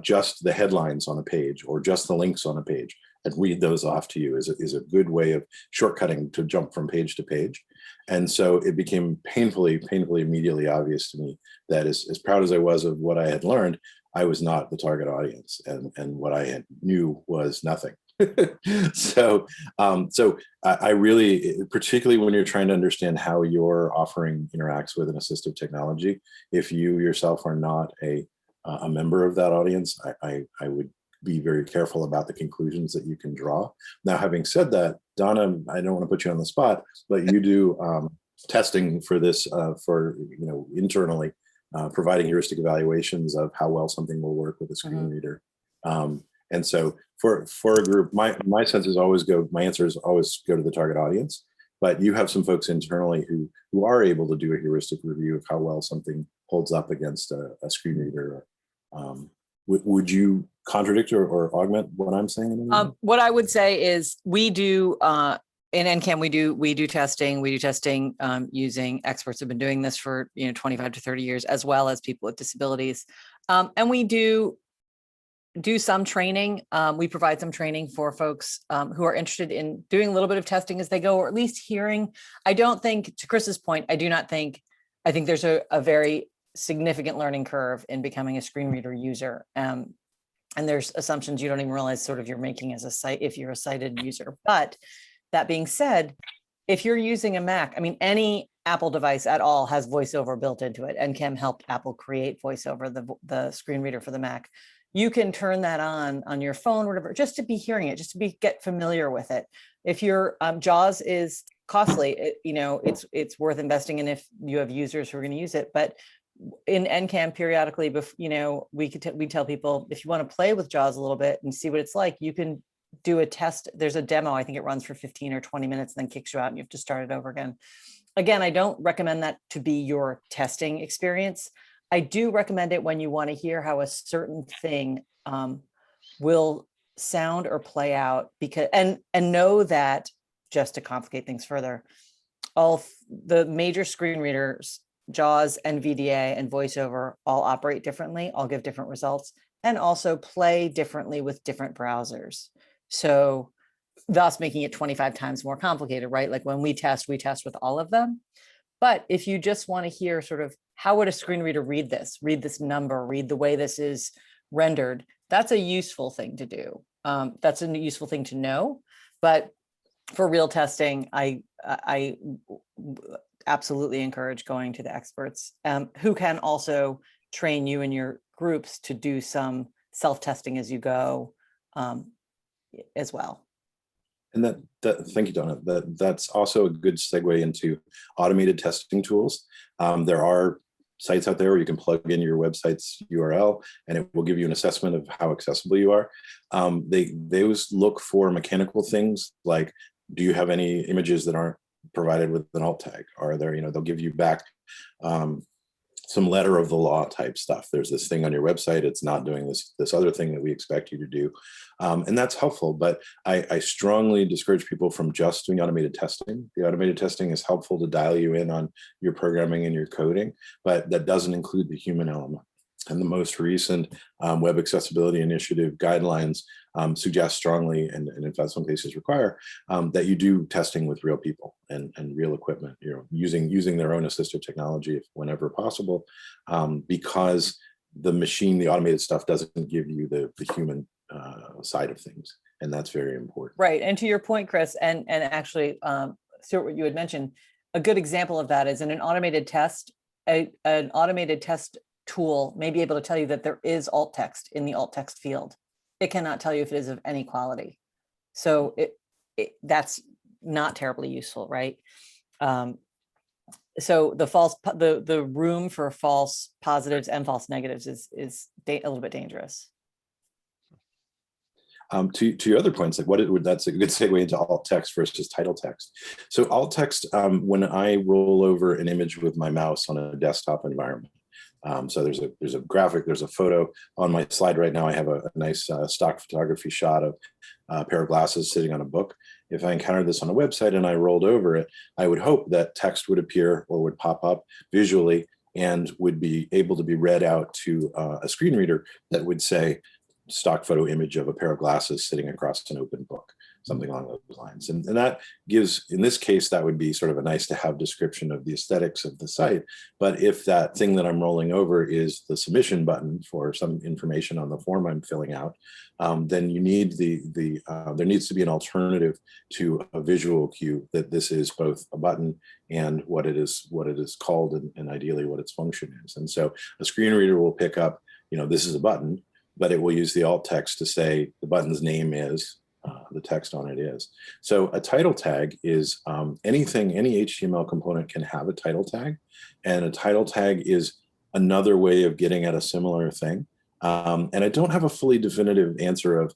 just the headlines on a page or just the links on a page and read those off to you is a good way of shortcutting to jump from page to page. And so it became painfully immediately obvious to me that as proud as I was of what I had learned, I was not the target audience, and what I knew was nothing. So I really, particularly when you're trying to understand how your offering interacts with an assistive technology, if you yourself are not a member of that audience, I would be very careful about the conclusions that you can draw. Now, having said that, Donna, I don't want to put you on the spot, but you do testing for this internally, providing heuristic evaluations of how well something will work with a screen reader. And so for a group, my answer is always go to the target audience, but you have some folks internally who are able to do a heuristic review of how well something holds up against a screen reader. Would you contradict or augment what I'm saying? What I would say is we do in NCAM, we do testing. We do testing using experts who've been doing this for 25 to 30 years, as well as people with disabilities. And we do some training. We provide some training for folks who are interested in doing a little bit of testing as they go, or at least hearing. I don't think, to Chris's point, I think there's a very significant learning curve in becoming a screen reader user. And there's assumptions you don't even realize sort of you're making as if you're a sighted user. But that being said, if you're using a Mac, I mean, any Apple device at all has VoiceOver built into it. NCAM helped Apple create VoiceOver, the screen reader for the Mac. You can turn that on your phone, whatever, just to be hearing it, just to get familiar with it. If your JAWS is costly, it's worth investing in if you have users who are going to use it. But in NCAM periodically, we tell people, if you want to play with JAWS a little bit and see what it's like, you can do a test. There's a demo, I think it runs for 15 or 20 minutes, then kicks you out and you have to start it over again. Again, I don't recommend that to be your testing experience. I do recommend it when you want to hear how a certain thing will sound or play out, because and know that, just to complicate things further, all the major screen readers, JAWS, NVDA, and VoiceOver, all operate differently, all give different results, and also play differently with different browsers. So thus making it 25 times more complicated, right? Like when we test with all of them. But if you just want to hear sort of how would a screen reader read this number, read the way this is rendered, that's a useful thing to do. That's a useful thing to know. But for real testing, I absolutely encourage going to the experts who can also train you and your groups to do some self-testing as you go as well. And thank you, Donna. That's also a good segue into automated testing tools. There are sites out there where you can plug in your website's URL and it will give you an assessment of how accessible you are. They always look for mechanical things like, do you have any images that aren't provided with an alt tag? Are there, they'll give you back some letter of the law type stuff. There's this thing on your website, it's not doing this other thing that we expect you to do. And that's helpful, but I strongly discourage people from just doing automated testing. The automated testing is helpful to dial you in on your programming and your coding, but that doesn't include the human element. And the most recent Web Accessibility Initiative guidelines suggest strongly, and in fact some cases require, that you do testing with real people and real equipment, using their own assistive technology whenever possible, because the automated stuff doesn't give you the human side of things, and that's very important. Right, and to your point, Chris, and actually, Stuart, what you had mentioned, a good example of that is in an automated test, an automated test tool may be able to tell you that there is alt text in the alt text field. It cannot tell you if it is of any quality. So that's not terribly useful, right? So the room for false positives and false negatives is a little bit dangerous. To your other points, like that's a good segue into alt text versus title text. So alt text, when I roll over an image with my mouse on a desktop environment, so there's a graphic, there's a photo on my slide right now. I have a nice stock photography shot of a pair of glasses sitting on a book. If I encountered this on a website and I rolled over it, I would hope that text would appear or would pop up visually and would be able to be read out to a screen reader that would say stock photo image of a pair of glasses sitting across an open book, something along those lines. And that gives, in this case, that would be sort of a nice to have description of the aesthetics of the site. But if that thing that I'm rolling over is the submission button for some information on the form I'm filling out, then you need there needs to be an alternative to a visual cue that this is both a button and what it is called, and ideally what its function is. And so a screen reader will pick up, this is a button, but it will use the alt text to say the button's name is, the text on it is. So a title tag is any HTML component can have a title tag, and a title tag is another way of getting at a similar thing. And I don't have a fully definitive answer of,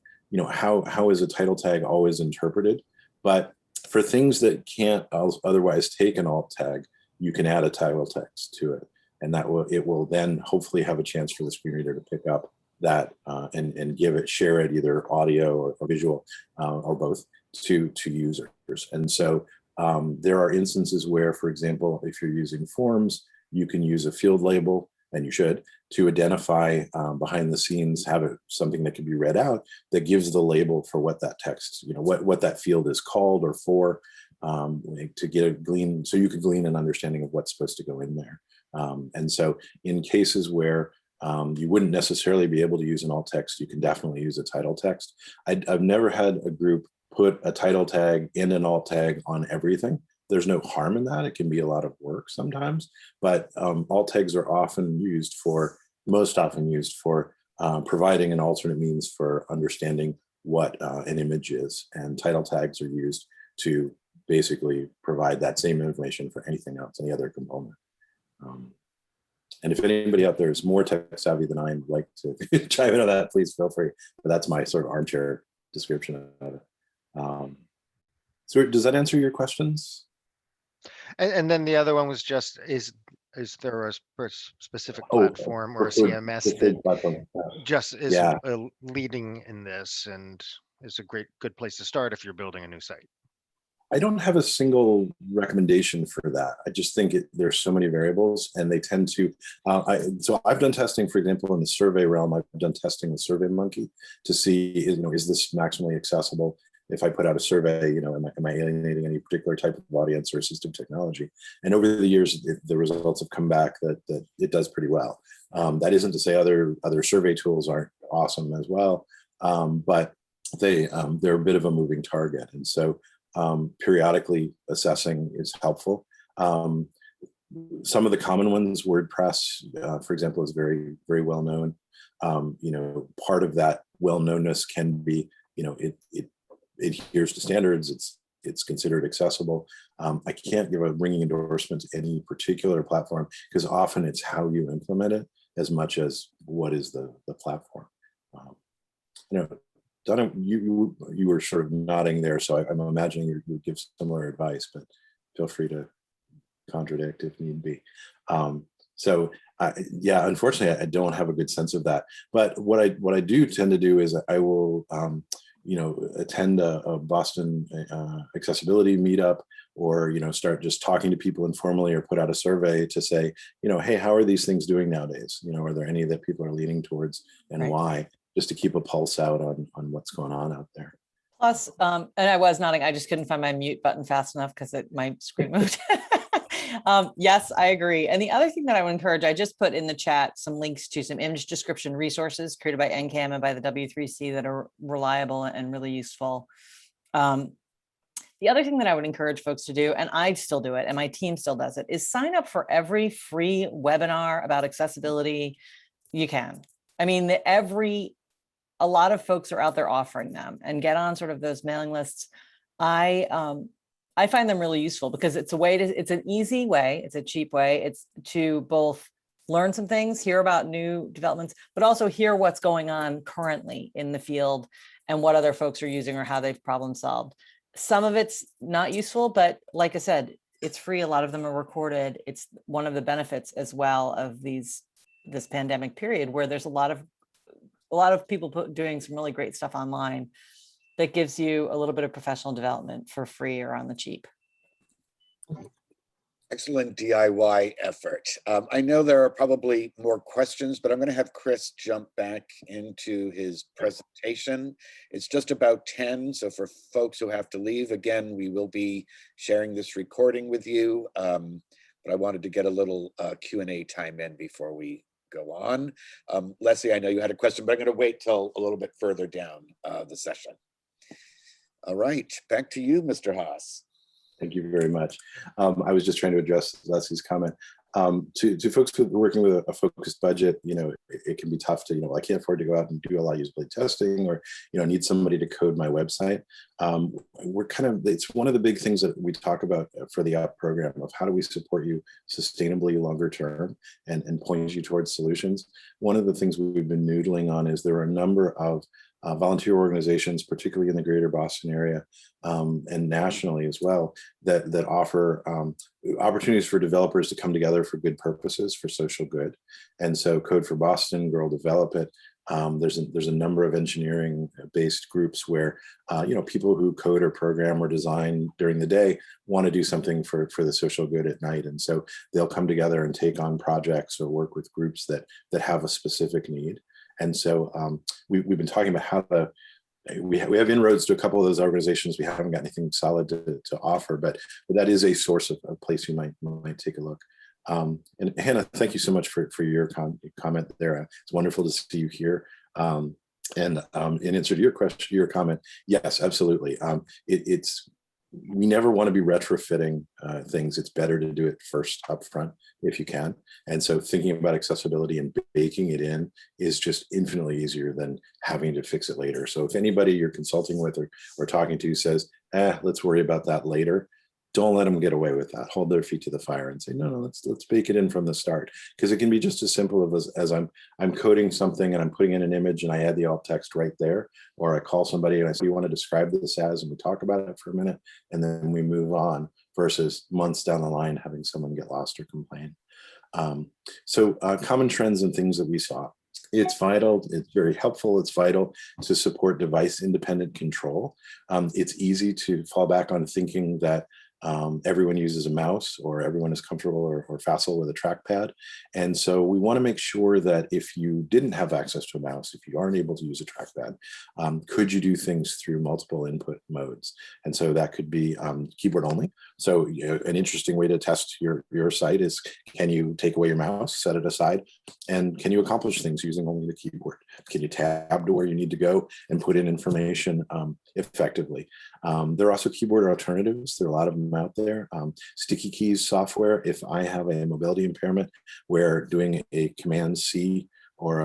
how is a title tag always interpreted, but for things that can't otherwise take an alt tag, you can add a title text to it, and it will then hopefully have a chance for the screen reader to pick up that and share it either audio or visual or both to users. And so there are instances where, for example, if you're using forms, you can use a field label, and you should, to identify behind the scenes, have something that can be read out that gives the label for what that text, what that field is called or for, to get so you could glean an understanding of what's supposed to go in there. And so in cases where you wouldn't necessarily be able to use an alt text, you can definitely use a title text. I've never had a group put a title tag and an alt tag on everything. there's no harm in that. It can be a lot of work sometimes, but alt tags are most often used for providing an alternate means for understanding what an image is. And title tags are used to basically provide that same information for anything else, any other component. And if anybody out there is more tech savvy than I am, like to chime in on that, please feel free. But that's my sort of armchair description of it. So does that answer your questions? And then the other one was just, is there a specific platform or a CMS that just is leading in this and is a good place to start if you're building a new site? I don't have a single recommendation for that. I just think there's so many variables, and they tend to. So I've done testing, for example, in the survey realm. I've done testing with SurveyMonkey to see, is this maximally accessible? If I put out a survey, am I alienating any particular type of audience or assistive technology? And over the years, the results have come back that it does pretty well. That isn't to say other survey tools aren't awesome as well, but they're a bit of a moving target, and so. Periodically assessing is helpful. Some of the common ones, WordPress, for example, is very, very well known. Part of that well-knownness can be, it adheres to standards. It's considered accessible. I can't give a ringing endorsement to any particular platform because often it's how you implement it as much as what is the platform. Donna, you were sort of nodding there, so I'm imagining you would give similar advice, but feel free to contradict if need be. Yeah, unfortunately, I don't have a good sense of that. But what I do tend to do is I will, attend a Boston accessibility meetup, or start just talking to people informally, or put out a survey to say, hey, how are these things doing nowadays? Are there any that people are leaning towards, and why? Just to keep a pulse out on what's going on out there. Plus, and I was nodding, I just couldn't find my mute button fast enough because my screen moved. Yes, I agree. And the other thing that I would encourage, I just put in the chat some links to some image description resources created by NCAM and by the W3C that are reliable and really useful. The other thing that I would encourage folks to do, and I still do it, and my team still does it, is sign up for every free webinar about accessibility you can. I mean, a lot of folks are out there offering them, and get on sort of those mailing lists. I find them really useful because it's an easy way, it's a cheap way. It's to both learn some things, hear about new developments, but also hear what's going on currently in the field and what other folks are using or how they've problem solved. Some of it's not useful, but like I said, it's free. A lot of them are recorded. It's one of the benefits as well of this pandemic period, where there's a lot of people doing some really great stuff online that gives you a little bit of professional development for free or on the cheap. Excellent DIY effort. I know there are probably more questions, but I'm going to have Chris jump back into his presentation. It's just about 10, so for folks who have to leave, again, we will be sharing this recording with you, but I wanted to get a little Q&A time in before we go on. Leslie, I know you had a question, but I'm going to wait till a little bit further down the session. All right, back to you, Mr. Haas. Thank you very much. I was just trying to address Leslie's comment. To folks who are working with a focused budget, it can be tough to, I can't afford to go out and do a lot of usability testing, or, need somebody to code my website. It's one of the big things that we talk about for the UP program of how do we support you sustainably longer term and point you towards solutions. One of the things we've been noodling on is there are a number of volunteer organizations, particularly in the greater Boston area and nationally as well, that offer opportunities for developers to come together for good purposes, for social good. And so Code for Boston, Girl Develop It, there's a number of engineering-based groups where people who code or program or design during the day want to do something for the social good at night, and so they'll come together and take on projects or work with groups that have a specific need. And so we've been talking about how we have inroads to a couple of those organizations. We haven't got anything solid to offer, but that is a source of a place you might take a look. And Hannah, thank you so much for your comment there. It's wonderful to see you here. And in answer to your question, your comment, yes, absolutely. It's we never want to be retrofitting things. It's better to do it first up front if you can. And so thinking about accessibility and baking it in is just infinitely easier than having to fix it later. So if anybody you're consulting with or talking to says, let's worry about that later, don't let them get away with that. Hold their feet to the fire and say, no, let's bake it in from the start. Because it can be just as simple as I'm coding something and I'm putting in an image and I add the alt text right there, or I call somebody and I say, you want to describe this as, and we talk about it for a minute and then we move on, versus months down the line having someone get lost or complain. So common trends and things that we saw. It's vital, it's very helpful, it's vital to support device independent control. It's easy to fall back on thinking that everyone uses a mouse or everyone is comfortable or facile with a trackpad. And so we want to make sure that if you didn't have access to a mouse, if you aren't able to use a trackpad, could you do things through multiple input modes? And so that could be keyboard only. So an interesting way to test your site is, can you take away your mouse, set it aside, and can you accomplish things using only the keyboard? Can you tab to where you need to go and put in information effectively? There are also keyboard alternatives. There are a lot of them out there. Sticky keys software. If I have a mobility impairment where doing a Command C or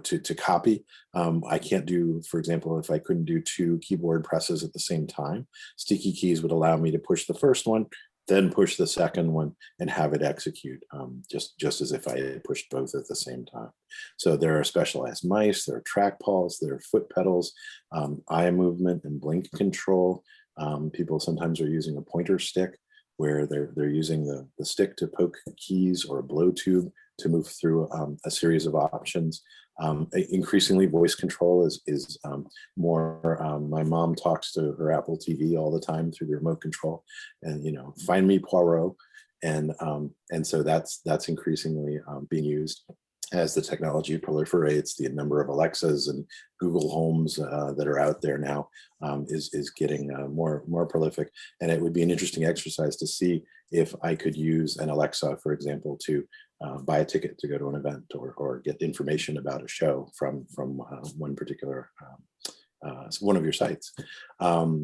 to copy, I can't do, for example, if I couldn't do 2 keyboard presses at the same time, sticky keys would allow me to push the first one, then push the second one and have it execute, just as if I had pushed both at the same time. So there are specialized mice, there are trackballs, there are foot pedals, eye movement and blink control. People sometimes are using a pointer stick where they're using the stick to poke keys, or a blow tube to move through a series of options. Increasingly, voice control is more. My mom talks to her Apple TV all the time through the remote control, and find me Poirot, and so that's increasingly being used as the technology proliferates. The number of Alexas and Google Homes that are out there now is getting more prolific, and it would be an interesting exercise to see if I could use an Alexa, for example, to buy a ticket to go to an event or get information about a show from one particular one of your sites.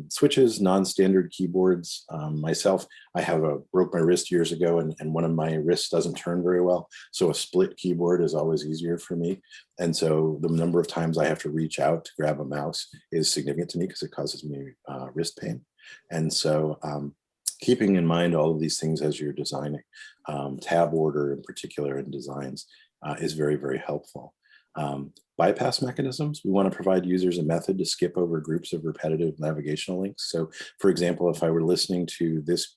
Switches, non-standard keyboards. Myself, I broke my wrist years ago, and one of my wrists doesn't turn very well. So a split keyboard is always easier for me. And so the number of times I have to reach out to grab a mouse is significant to me because it causes me wrist pain. And so keeping in mind all of these things as you're designing, tab order in particular in designs is very, very helpful. Bypass mechanisms. We want to provide users a method to skip over groups of repetitive navigational links. So for example, if I were listening to this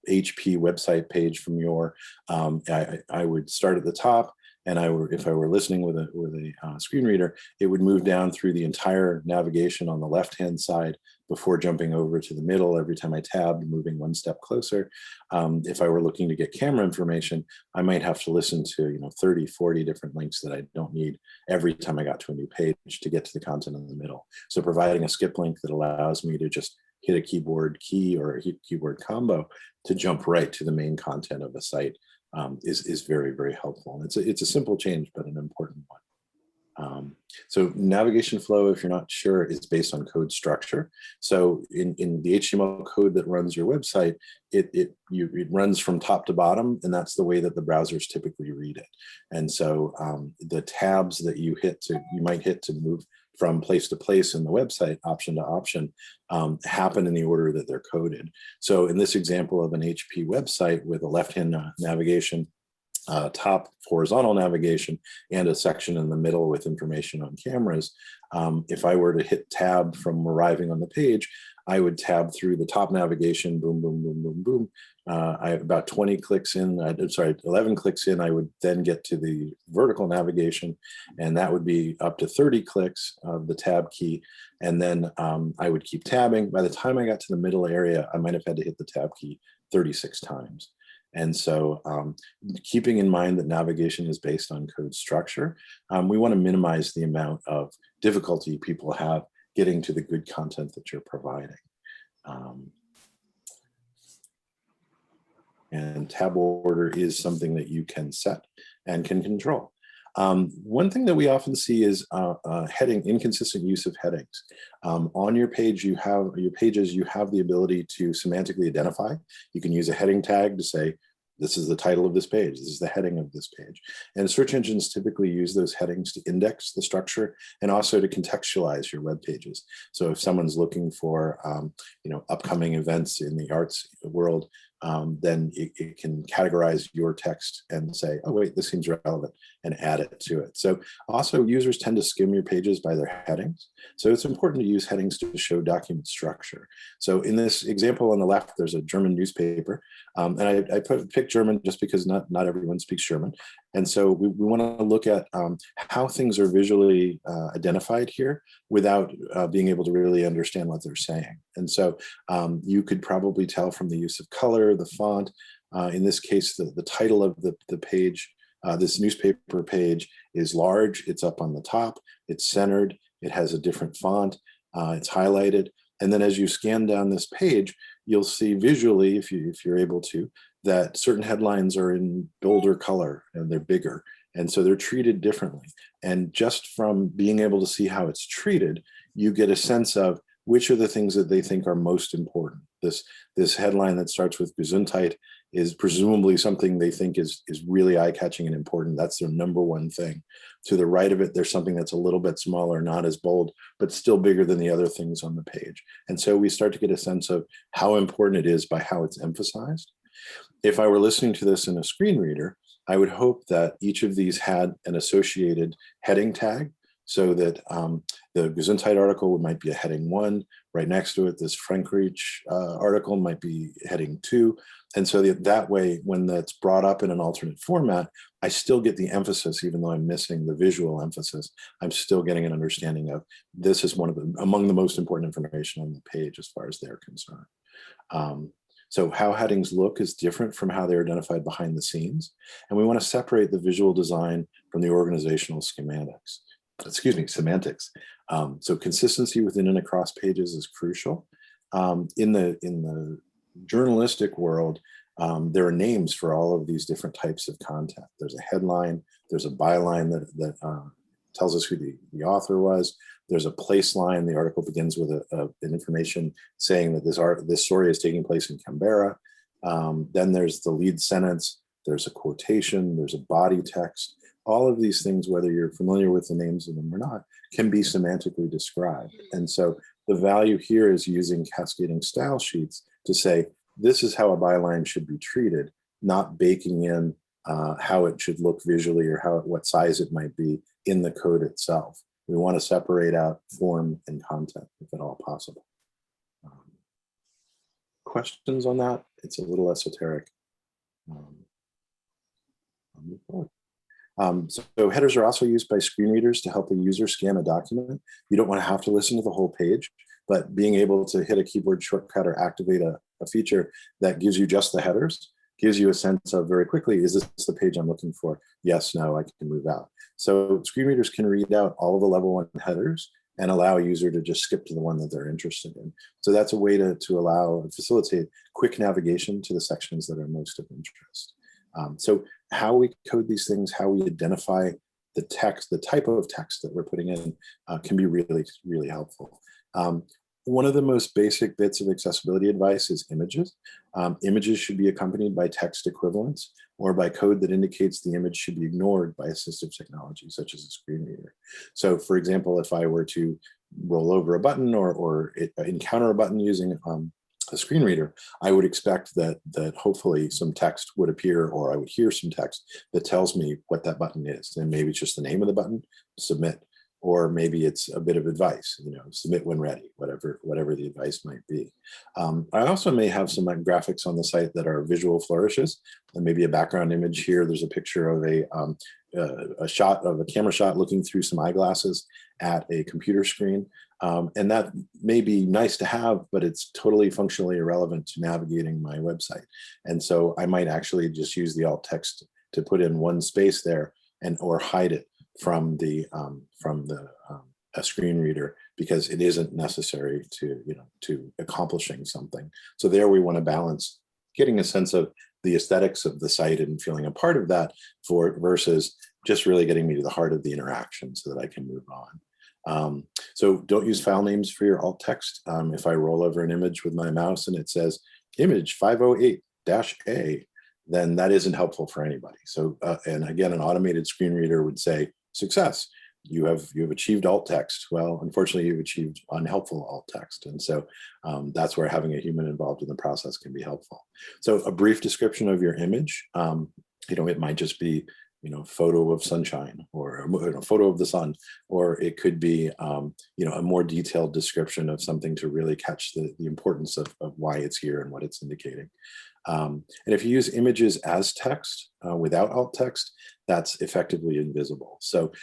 HP website page from your, I would start at the top, and if I were listening with a screen reader, it would move down through the entire navigation on the left-hand side before jumping over to the middle every time I tabbed, moving one step closer. If I were looking to get camera information, I might have to listen to 30, 40 different links that I don't need every time I got to a new page to get to the content in the middle. So providing a skip link that allows me to just hit a keyboard key or a keyboard combo to jump right to the main content of a site is very, very helpful. And it's a simple change, but an important one. So navigation flow, if you're not sure, is based on code structure. So in the HTML code that runs your website, it runs from top to bottom, and that's the way that the browsers typically read it. And so the tabs that you might hit to move from place to place in the website, option to option, happen in the order that they're coded. So in this example of an HP website with a left-hand navigation, top horizontal navigation, and a section in the middle with information on cameras, if I were to hit tab from arriving on the page, I would tab through the top navigation, boom, boom, boom, boom, boom. I have about 20 clicks in, 11 clicks in, I would then get to the vertical navigation, and that would be up to 30 clicks of the tab key. And then I would keep tabbing. By the time I got to the middle area, I might have had to hit the tab key 36 times. And so keeping in mind that navigation is based on code structure, we want to minimize the amount of difficulty people have getting to the good content that you're providing. And tab order is something that you can set and can control. One thing that we often see is inconsistent use of headings. On your page, you have the ability to semantically identify. You can use a heading tag to say, this is the title of this page, this is the heading of this page. And search engines typically use those headings to index the structure and also to contextualize your web pages. So if someone's looking for upcoming events in the arts world, then it can categorize your text and say, oh wait, this seems relevant, and add it to it. So also users tend to skim your pages by their headings. So it's important to use headings to show document structure. So in this example on the left, there's a German newspaper. And I picked German just because not everyone speaks German. And so we want to look at how things are visually identified here without being able to really understand what they're saying. And so you could probably tell from the use of color, the font, in this case, the title of the page, this newspaper page is large, it's up on the top, it's centered, it has a different font, it's highlighted. And then as you scan down this page, you'll see visually, if you're able to, that certain headlines are in bolder color and they're bigger. And so they're treated differently. And just from being able to see how it's treated, you get a sense of which are the things that they think are most important. This headline that starts with Gesundheit is presumably something they think is really eye-catching and important. That's their number one thing. To the right of it, there's something that's a little bit smaller, not as bold, but still bigger than the other things on the page. And so we start to get a sense of how important it is by how it's emphasized. If I were listening to this in a screen reader, I would hope that each of these had an associated heading tag, so that the Gesundheit article might be a heading 1. Right next to it, this Frankreich article might be heading 2. And so that way, when that's brought up in an alternate format, I still get the emphasis, even though I'm missing the visual emphasis. I'm still getting an understanding of this is among the most important information on the page as far as they're concerned. So how headings look is different from how they're identified behind the scenes. And we want to separate the visual design from the organizational semantics. So consistency within and across pages is crucial. In the journalistic world, there are names for all of these different types of content. There's a headline, there's a byline that tells us who the author was. There's a place line. The article begins with an information saying that this story is taking place in Canberra. Then there's the lead sentence. There's a quotation. There's a body text. All of these things, whether you're familiar with the names of them or not, can be semantically described. And so the value here is using cascading style sheets to say, this is how a byline should be treated, not baking in how it should look visually or what size it might be in the code itself. We want to separate out form and content, if at all possible. Questions on that? It's a little esoteric. I'll move forward. So headers are also used by screen readers to help a user scan a document. You don't want to have to listen to the whole page, but being able to hit a keyboard shortcut or activate a feature that gives you just the headers gives you a sense of very quickly, is this the page I'm looking for? Yes, no, I can move out. So screen readers can read out all of the level 1 headers and allow a user to just skip to the one that they're interested in. So that's a way to allow and facilitate quick navigation to the sections that are most of interest. So how we code these things, how we identify the text, the type of text that we're putting in can be really, really helpful. One of the most basic bits of accessibility advice is images. Images should be accompanied by text equivalents or by code that indicates the image should be ignored by assistive technology, such as a screen reader. So for example, if I were to roll over a button or encounter a button using a screen reader, I would expect that hopefully some text would appear, or I would hear some text that tells me what that button is. And maybe it's just the name of the button, submit, or maybe it's a bit of advice, submit when ready, whatever the advice might be. I also may have some graphics on the site that are visual flourishes, and maybe a background image here. There's a picture of a shot of a camera shot looking through some eyeglasses at a computer screen. And that may be nice to have, but it's totally functionally irrelevant to navigating my website. And so I might actually just use the alt text to put in one space there or hide it from a screen reader, because it isn't necessary to accomplishing something. So there we want to balance getting a sense of the aesthetics of the site and feeling a part of that versus just really getting me to the heart of the interaction so that I can move on. So don't use file names for your alt text. If I roll over an image with my mouse and it says image 508-A, then that isn't helpful for anybody. So, and again, an automated screen reader would say, success, you have achieved alt text. Well, unfortunately, you've achieved unhelpful alt text. And so that's where having a human involved in the process can be helpful. So a brief description of your image, it might just be, photo of sunshine, or a photo of the sun, or it could be, a more detailed description of something to really catch the importance of why it's here and what it's indicating. And if you use images as text without alt text, that's effectively invisible. So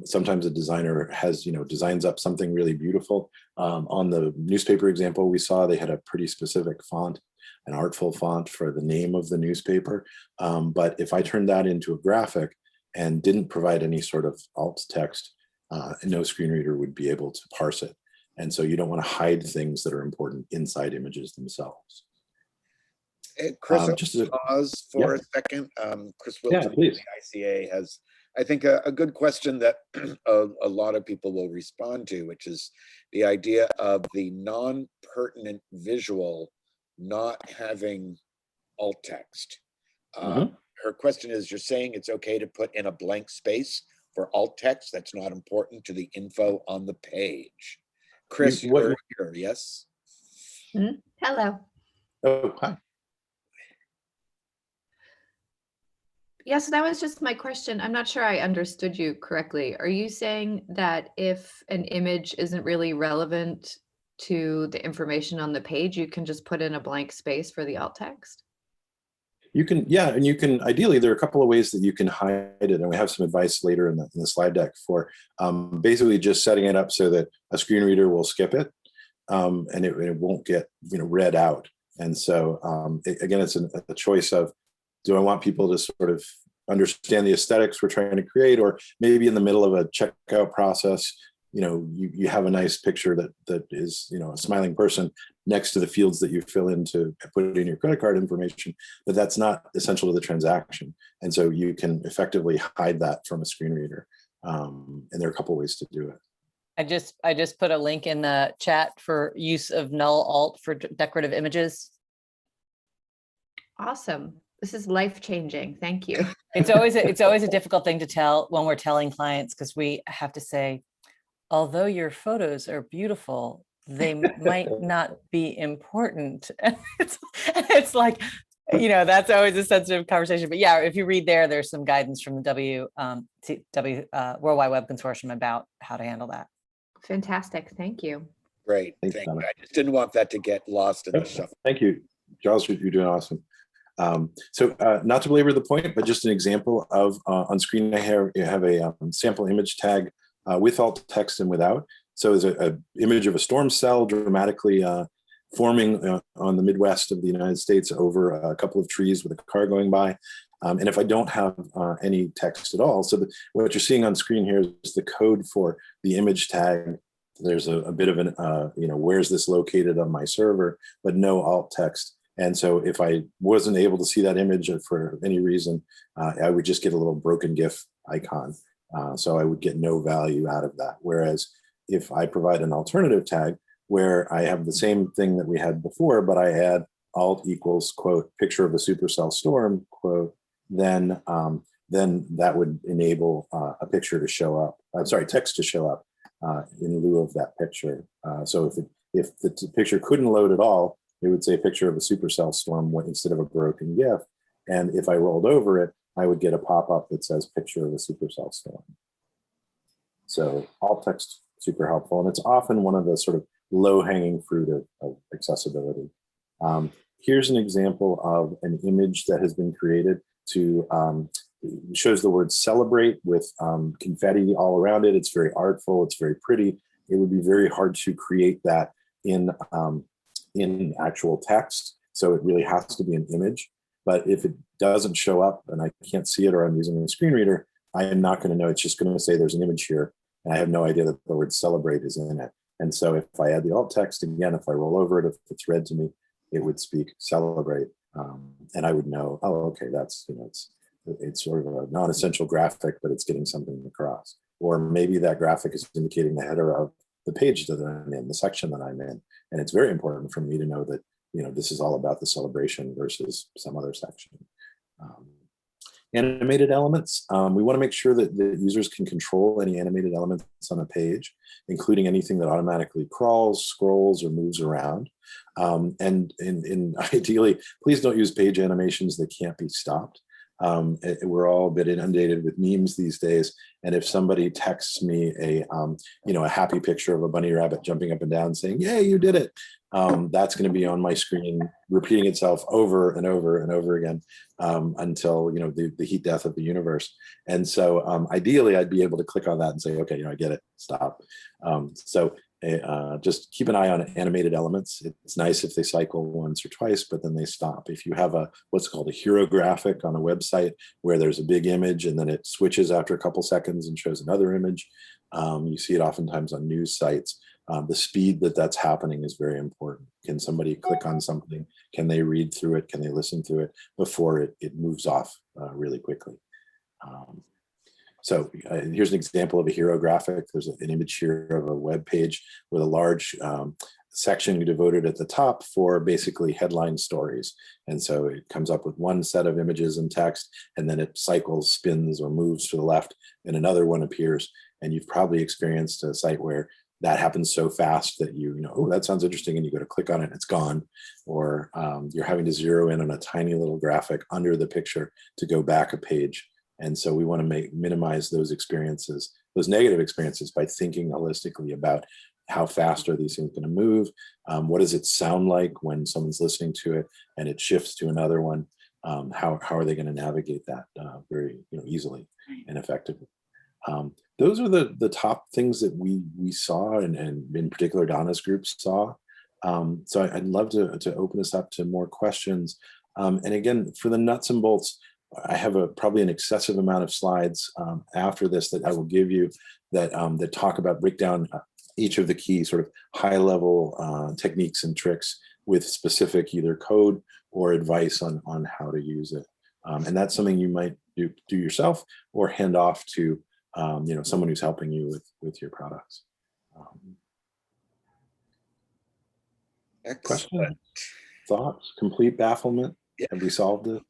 sometimes a designer has, designs up something really beautiful. On the newspaper example we saw, they had a pretty specific font, an artful font for the name of the newspaper. But if I turned that into a graphic and didn't provide any sort of alt text, no screen reader would be able to parse it. And so you don't want to hide things that are important inside images themselves. Chris, just pause for a second. Chris Wilson, please. the ICA, has, I think, a good question that a lot of people will respond to, which is the idea of the non-pertinent visual not having alt text. Her question is, you're saying it's okay to put in a blank space for alt text that's not important to the info on the page. Chris, you're here, yes? Hello. Oh, hi. Yes, that was just my question. I'm not sure I understood you correctly. Are you saying that if an image isn't really relevant to the information on the page, you can just put in a blank space for the alt text? You can, and you can, ideally, there are a couple of ways that you can hide it, and we have some advice later in the slide deck for basically just setting it up so that a screen reader will skip it, and it won't get read out. And so again, it's a choice of, do I want people to sort of understand the aesthetics we're trying to create, or maybe in the middle of a checkout process, you have a nice picture that is, a smiling person next to the fields that you fill in to put in your credit card information, but that's not essential to the transaction. And so you can effectively hide that from a screen reader. And there are a couple of ways to do it. I just put a link in the chat for use of null alt for decorative images. Awesome. This is life-changing. Thank you. It's always a difficult thing to tell when we're telling clients, because we have to say, although your photos are beautiful, they might not be important. And it's like, that's always a sensitive conversation. But yeah, if you read there's some guidance from the World Wide Web Consortium about how to handle that. Fantastic. Thank you. Great. Thanks, Thank you. Donna. I just didn't want that to get lost in the shuffle. Thank you, Charles. You're doing awesome. So not to belabor the point, but just an example of on screen, I have a sample image tag with alt text and without. So there's an image of a storm cell dramatically forming on the Midwest of the United States over a couple of trees with a car going by. And if I don't have any text at all, so what you're seeing on screen here is the code for the image tag. There's a bit of an, where's this located on my server, but no alt text. And so if I wasn't able to see that image for any reason, I would just get a little broken GIF icon. So I would get no value out of that. Whereas if I provide an alternative tag where I have the same thing that we had before, but I add alt equals, quote, picture of a supercell storm, quote, then that would enable a picture to show up. I'm sorry, text to show up in lieu of that picture. So if the picture couldn't load at all, it would say picture of a supercell storm instead of a broken GIF. And if I rolled over it, I would get a pop-up that says picture of a supercell storm. So alt text, super helpful. And it's often one of the sort of low-hanging fruit of accessibility. Here's an example of an image that has been created to, shows the word celebrate with confetti all around it. It's very artful, it's very pretty. It would be very hard to create that in actual text. So it really has to be an image. But if it doesn't show up and I can't see it, or I'm using a screen reader, I am not going to know. It's just going to say there's an image here. And I have no idea that the word celebrate is in it. And so if I add the alt text again, if I roll over it, if it's read to me, it would speak celebrate. And I would know, oh, okay, that's, it's sort of a non-essential graphic, but it's getting something across. Or maybe that graphic is indicating the header of the page that I'm in, the section that I'm in. And it's very important for me to know that, this is all about the celebration versus some other section. Animated elements, we want to make sure that the users can control any animated elements on a page, including anything that automatically crawls, scrolls, or moves around. And ideally, please don't use page animations that can't be stopped. We're all a bit inundated with memes these days, and if somebody texts me a happy picture of a bunny rabbit jumping up and down saying, "Yay, you did it," that's going to be on my screen repeating itself over and over and over again until the heat death of the universe. And so ideally, I'd be able to click on that and say, "Okay, I get it, stop." Just keep an eye on animated elements. It's nice if they cycle once or twice, but then they stop. If you have what's called a hero graphic on a website where there's a big image and then it switches after a couple seconds and shows another image, you see it oftentimes on news sites. The speed that's happening is very important. Can somebody click on something? Can they read through it? Can they listen through it before it moves off really quickly? So here's an example of a hero graphic. There's an image here of a web page with a large section devoted at the top for basically headline stories. And so it comes up with one set of images and text, and then it cycles, spins, or moves to the left, and another one appears. And you've probably experienced a site where that happens so fast that oh, that sounds interesting, and you go to click on it and it's gone. Or you're having to zero in on a tiny little graphic under the picture to go back a page. And so we want to minimize those experiences, those negative experiences, by thinking holistically about how fast are these things going to move? What does it sound like when someone's listening to it and it shifts to another one? How are they going to navigate that very easily and effectively? Those are the top things that we saw, and in particular Donna's group saw. So I'd love to open this up to more questions. And again, for the nuts and bolts, I have probably an excessive amount of slides after this that I will give you that break down each of the key sort of high level techniques and tricks with specific either code or advice on how to use it. And that's something you might do yourself or hand off to someone who's helping you with your products. Excellent. Questions, thoughts, complete bafflement? Yeah. Have we solved it?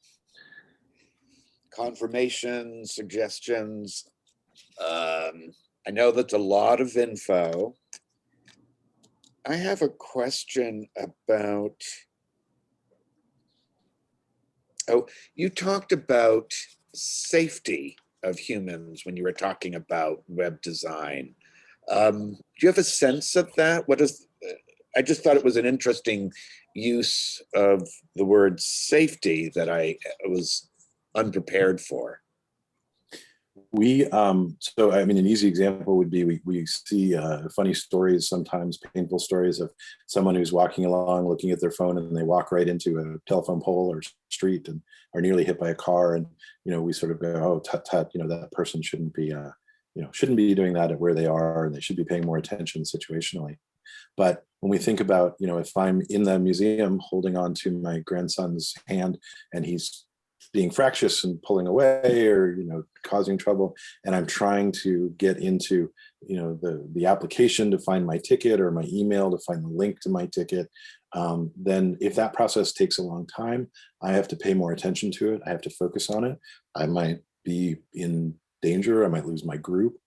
Confirmation, suggestions. I know that's a lot of info. I have a question about, you talked about safety of humans when you were talking about web design. Do you have a sense of that? I just thought it was an interesting use of the word safety that I was unprepared for. So I mean, an easy example would be we see funny stories, sometimes painful stories of someone who's walking along looking at their phone and they walk right into a telephone pole or street and are nearly hit by a car, and we sort of go, oh, tut tut, that person shouldn't be doing that at where they are, and they should be paying more attention situationally. But when we think about if I'm in the museum holding on to my grandson's hand and he's being fractious and pulling away or causing trouble, and I'm trying to get into the application to find my ticket or my email to find the link to my ticket, then if that process takes a long time, I have to pay more attention to it. I have to focus on it. I might be in danger. I might lose my group.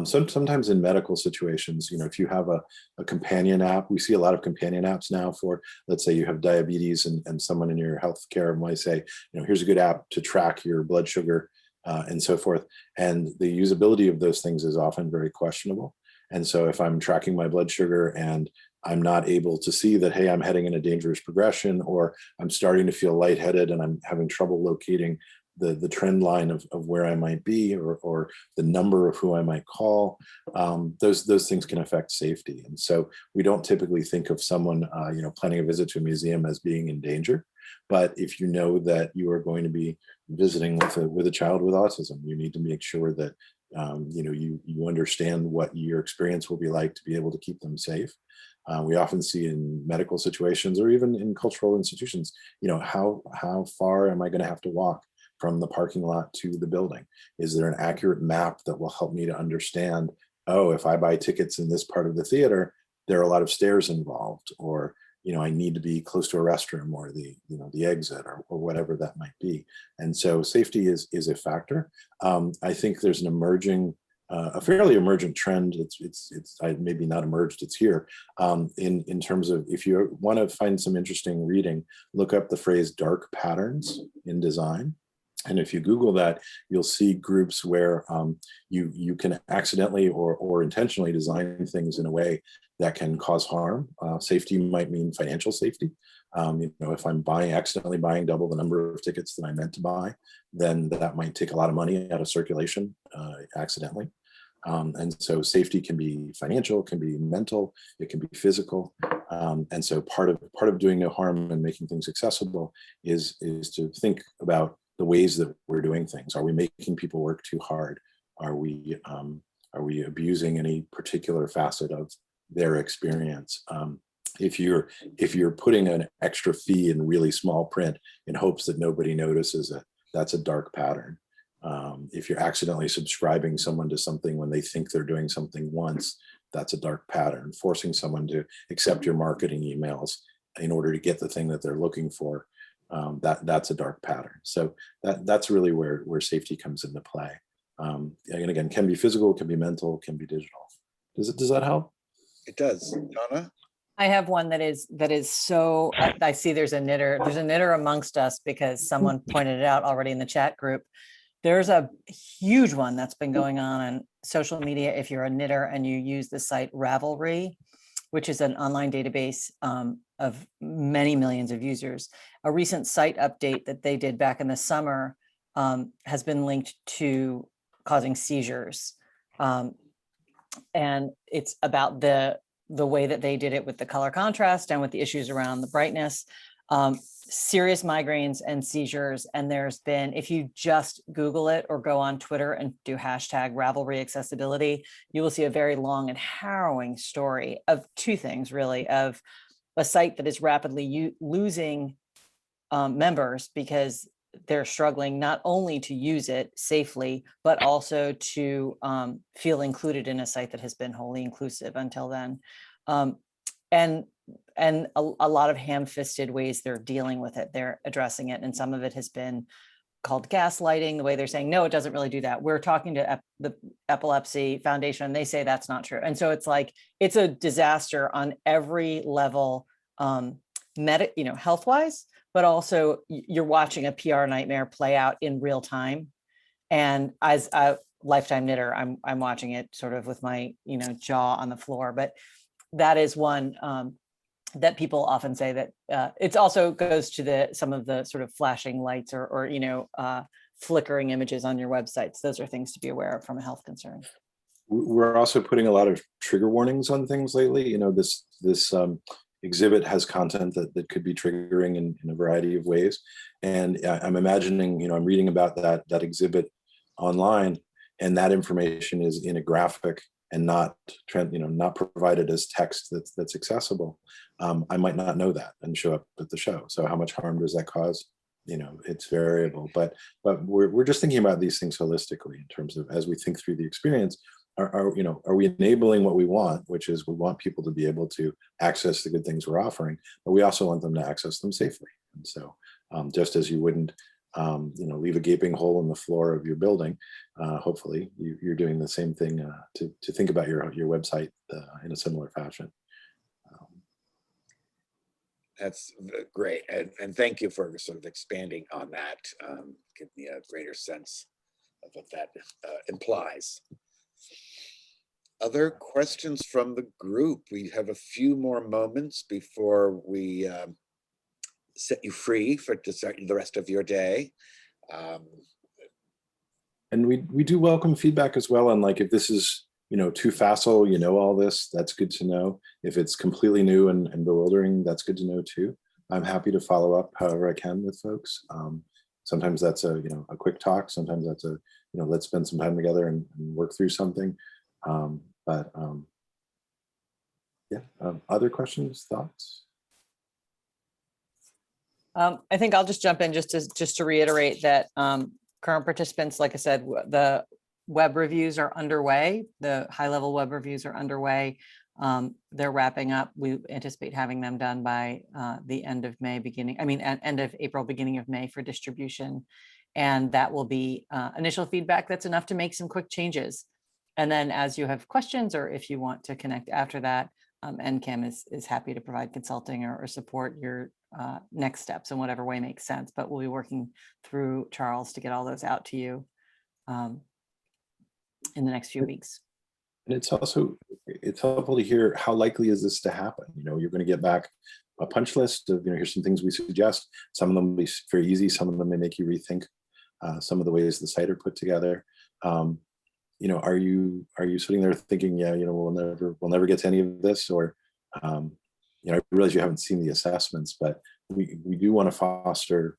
Sometimes in medical situations, if you have a companion app, we see a lot of companion apps now for, let's say you have diabetes and someone in your healthcare might say, here's a good app to track your blood sugar and so forth. And the usability of those things is often very questionable. And so if I'm tracking my blood sugar and I'm not able to see that, hey, I'm heading in a dangerous progression, or I'm starting to feel lightheaded and I'm having trouble locating the trend line of where I might be or the number of who I might call, those things can affect safety. And so we don't typically think of someone, planning a visit to a museum as being in danger. But if you know that you are going to be visiting with a child with autism, you need to make sure that you understand what your experience will be like to be able to keep them safe. We often see in medical situations or even in cultural institutions, how far am I going to have to walk from the parking lot to the building? Is there an accurate map that will help me to understand, oh, if I buy tickets in this part of the theater, there are a lot of stairs involved, or I need to be close to a restroom or the exit or whatever that might be. And so safety is a factor. I think there's an a fairly emergent trend. It's maybe not emerged, it's here. In terms of, if you want to find some interesting reading, look up the phrase dark patterns in design. And if you Google that, you'll see groups where you can accidentally or intentionally design things in a way that can cause harm. Safety might mean financial safety. If I'm accidentally buying double the number of tickets that I meant to buy, then that might take a lot of money out of circulation accidentally. And so safety can be financial, can be mental, it can be physical. And so part of doing no harm and making things accessible is to think about the ways that we're doing things. Are we making people work too hard? Are we abusing any particular facet of their experience? If you're putting an extra fee in really small print in hopes that nobody notices it, that's a dark pattern. If you're accidentally subscribing someone to something when they think they're doing something once, that's a dark pattern. Forcing someone to accept your marketing emails in order to get the thing that they're looking for, that's a dark pattern. So that's really where safety comes into play. And again, can be physical, can be mental, can be digital. Does that help? It does. Donna? I have one that is so, I see there's a knitter amongst us because someone pointed it out already in the chat group. There's a huge one that's been going on social media if you're a knitter and you use the site Ravelry, which is an online database of many millions of users. A recent site update that they did back in the summer has been linked to causing seizures. And it's about the way that they did it with the color contrast and with the issues around the brightness. Serious migraines and seizures. And there's been, if you just Google it or go on Twitter and do hashtag Ravelry accessibility, you will see a very long and harrowing story of two things, really, of a site that is rapidly losing members because they're struggling not only to use it safely, but also to feel included in a site that has been wholly inclusive until then. And a lot of ham-fisted ways they're dealing with it. They're addressing it. And some of it has been called gaslighting, the way they're saying, no, it doesn't really do that. We're talking to the Epilepsy Foundation, and they say that's not true. And so it's like, it's a disaster on every level, health-wise, but also you're watching a PR nightmare play out in real time. And as a lifetime knitter, I'm watching it sort of with my, jaw on the floor. But that is one that people often say that it also goes to some of the sort of flashing lights or flickering images on your websites. Those are things to be aware of from a health concern. We're also putting a lot of trigger warnings on things lately. This exhibit has content that could be triggering in a variety of ways. And I'm imagining, I'm reading about that exhibit online, and that information is in a graphic and not provided as text that's accessible. I might not know that and show up at the show. So how much harm does that cause? It's variable, but we're just thinking about these things holistically in terms of, as we think through the experience, are we enabling what we want, which is we want people to be able to access the good things we're offering, but we also want them to access them safely. And so just as you wouldn't leave a gaping hole in the floor of your building, hopefully you're doing the same thing to think about your website in a similar fashion. That's great. And thank you for sort of expanding on that. Give me a greater sense of what that implies. Other questions from the group? We have a few more moments before we set you free to start the rest of your day. And we do welcome feedback as well. And like, if this is, too facile, all this, that's good to know. If it's completely new and bewildering, that's good to know too. I'm happy to follow up however I can with folks. Sometimes that's a quick talk. Sometimes that's let's spend some time together and work through something. Other questions, thoughts? I think I'll just jump in just to reiterate that current participants, like I said, the web reviews are underway. The high-level web reviews are underway. They're wrapping up. We anticipate having them done by the end of May, end of April, beginning of May for distribution. And that will be initial feedback that's enough to make some quick changes. And then as you have questions, or if you want to connect after that, NCAM is happy to provide consulting or support your next steps in whatever way makes sense. But we'll be working through Charles to get all those out to you in the next few weeks. And it's helpful to hear how likely is this to happen. You know, you're going to get back a punch list of, here's some things we suggest. Some of them will be very easy. Some of them may make you rethink some of the ways the site are put together. Are you sitting there thinking, we'll never get to any of this, or I realize you haven't seen the assessments, but we do want to foster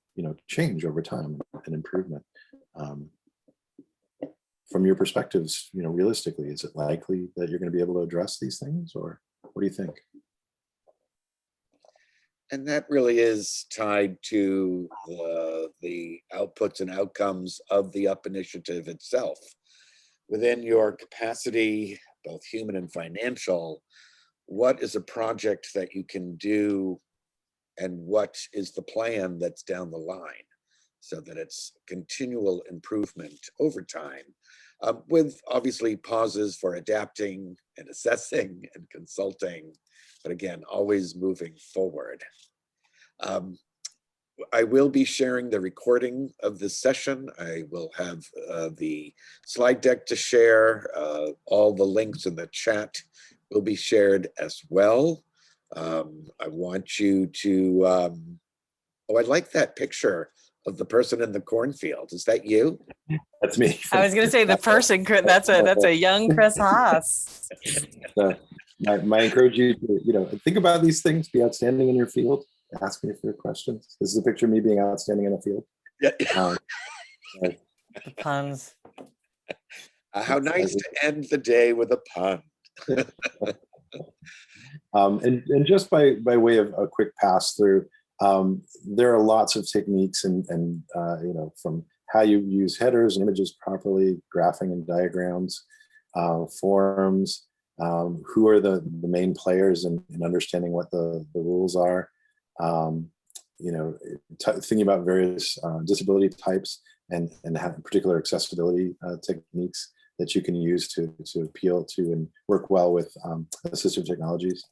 change over time and improvement. From your perspectives, realistically, is it likely that you're going to be able to address these things, or what do you think? And that really is tied to the outputs and outcomes of the UP initiative itself. Within your capacity, both human and financial, what is a project that you can do, and what is the plan that's down the line, so that it's continual improvement over time, with obviously pauses for adapting and assessing and consulting, but again, always moving forward. I will be sharing the recording of this session. I will have the slide deck to share. All the links in the chat will be shared as well. I want you to, I like that picture of the person in the cornfield. Is that you? That's me. I was going to say the person, that's a young Chris Haas. I encourage you to, think about these things, be outstanding in your field, ask me if there are questions. This is a picture of me being outstanding in a field. Yeah. The puns. How nice to end the day with a pun. And just by way of a quick pass through, there are lots of techniques and from how you use headers and images properly, graphing and diagrams, forms, who are the main players in understanding what the rules are, thinking about various disability types and have particular accessibility techniques that you can use to appeal to and work well with assistive technologies,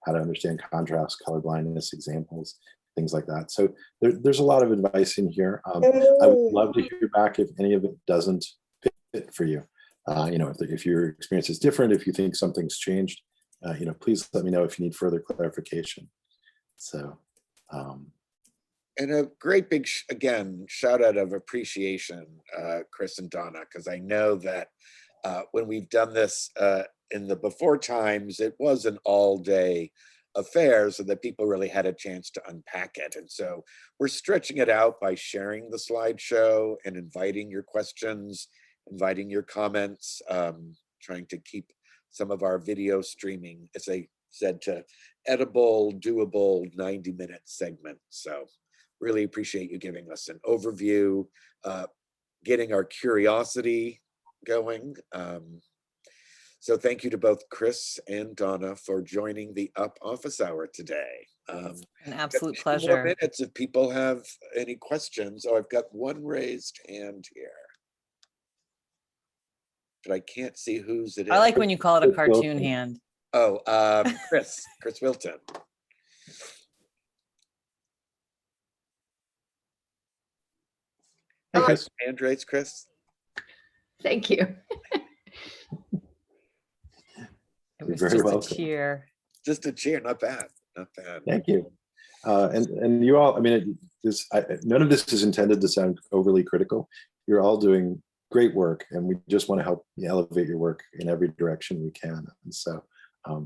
how to understand contrast, color blindness examples, things like that. So there's a lot of advice in here. I would love to hear back if any of it doesn't fit for you. If your experience is different, if you think something's changed, please let me know if you need further clarification. So. And a great big, again, shout out of appreciation, Chris and Donna, because I know that when we've done this in the before times, it was an all-day affair, so that people really had a chance to unpack it. And so we're stretching it out by sharing the slideshow and inviting your questions, inviting your comments, trying to keep some of our video streaming, as I said, to edible, doable 90-minute segments. So really appreciate you giving us an overview, getting our curiosity going. So thank you to both Chris and Donna for joining the UP office hour today. An absolute Got 2 more pleasure. minutes if people have any questions. Oh, I've got one raised hand here, but I can't see whose it is. I like when you call it a cartoon hand. Oh, Chris Wilton. Hey, Chris. Hand raised, Chris. Thank you. It was You're very just welcome. a cheer. Just a cheer, not bad, not bad. Thank you. And you all, none of this is intended to sound overly critical. You're all doing great work, and we just want to help elevate your work in every direction we can. And so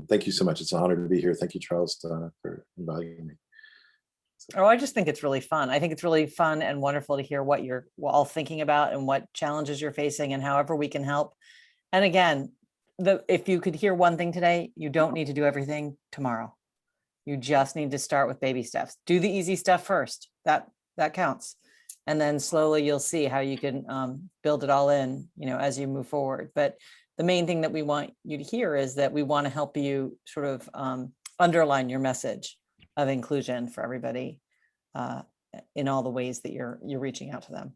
thank you so much. It's an honor to be here. Thank you, Charles, for inviting me. Oh, I just think it's really fun. I think it's really fun and wonderful to hear what you're all thinking about and what challenges you're facing and however we can help. And again, if you could hear one thing today, you don't need to do everything tomorrow. You just need to start with baby steps. Do the easy stuff first. That counts. And then slowly you'll see how you can build it all in, as you move forward. But the main thing that we want you to hear is that we want to help you sort of underline your message of inclusion for everybody in all the ways that you're reaching out to them.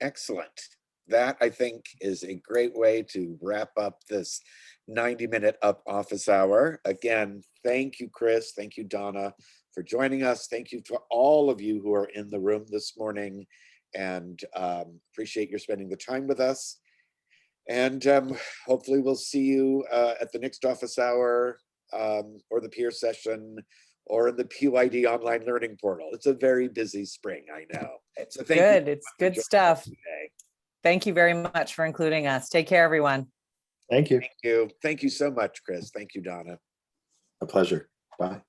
Excellent. That, I think, is a great way to wrap up this 90-minute Up office hour. Again, thank you, Chris. Thank you, Donna, for joining us. Thank you to all of you who are in the room this morning, and appreciate your spending the time with us. And hopefully we'll see you at the next office hour or the peer session or in the PYD online learning portal. It's a very busy spring, I know. So thank you. Good. It's good stuff. Today. Thank you very much for including us. Take care, everyone. Thank you. Thank you. Thank you so much, Chris. Thank you, Donna. A pleasure. Bye.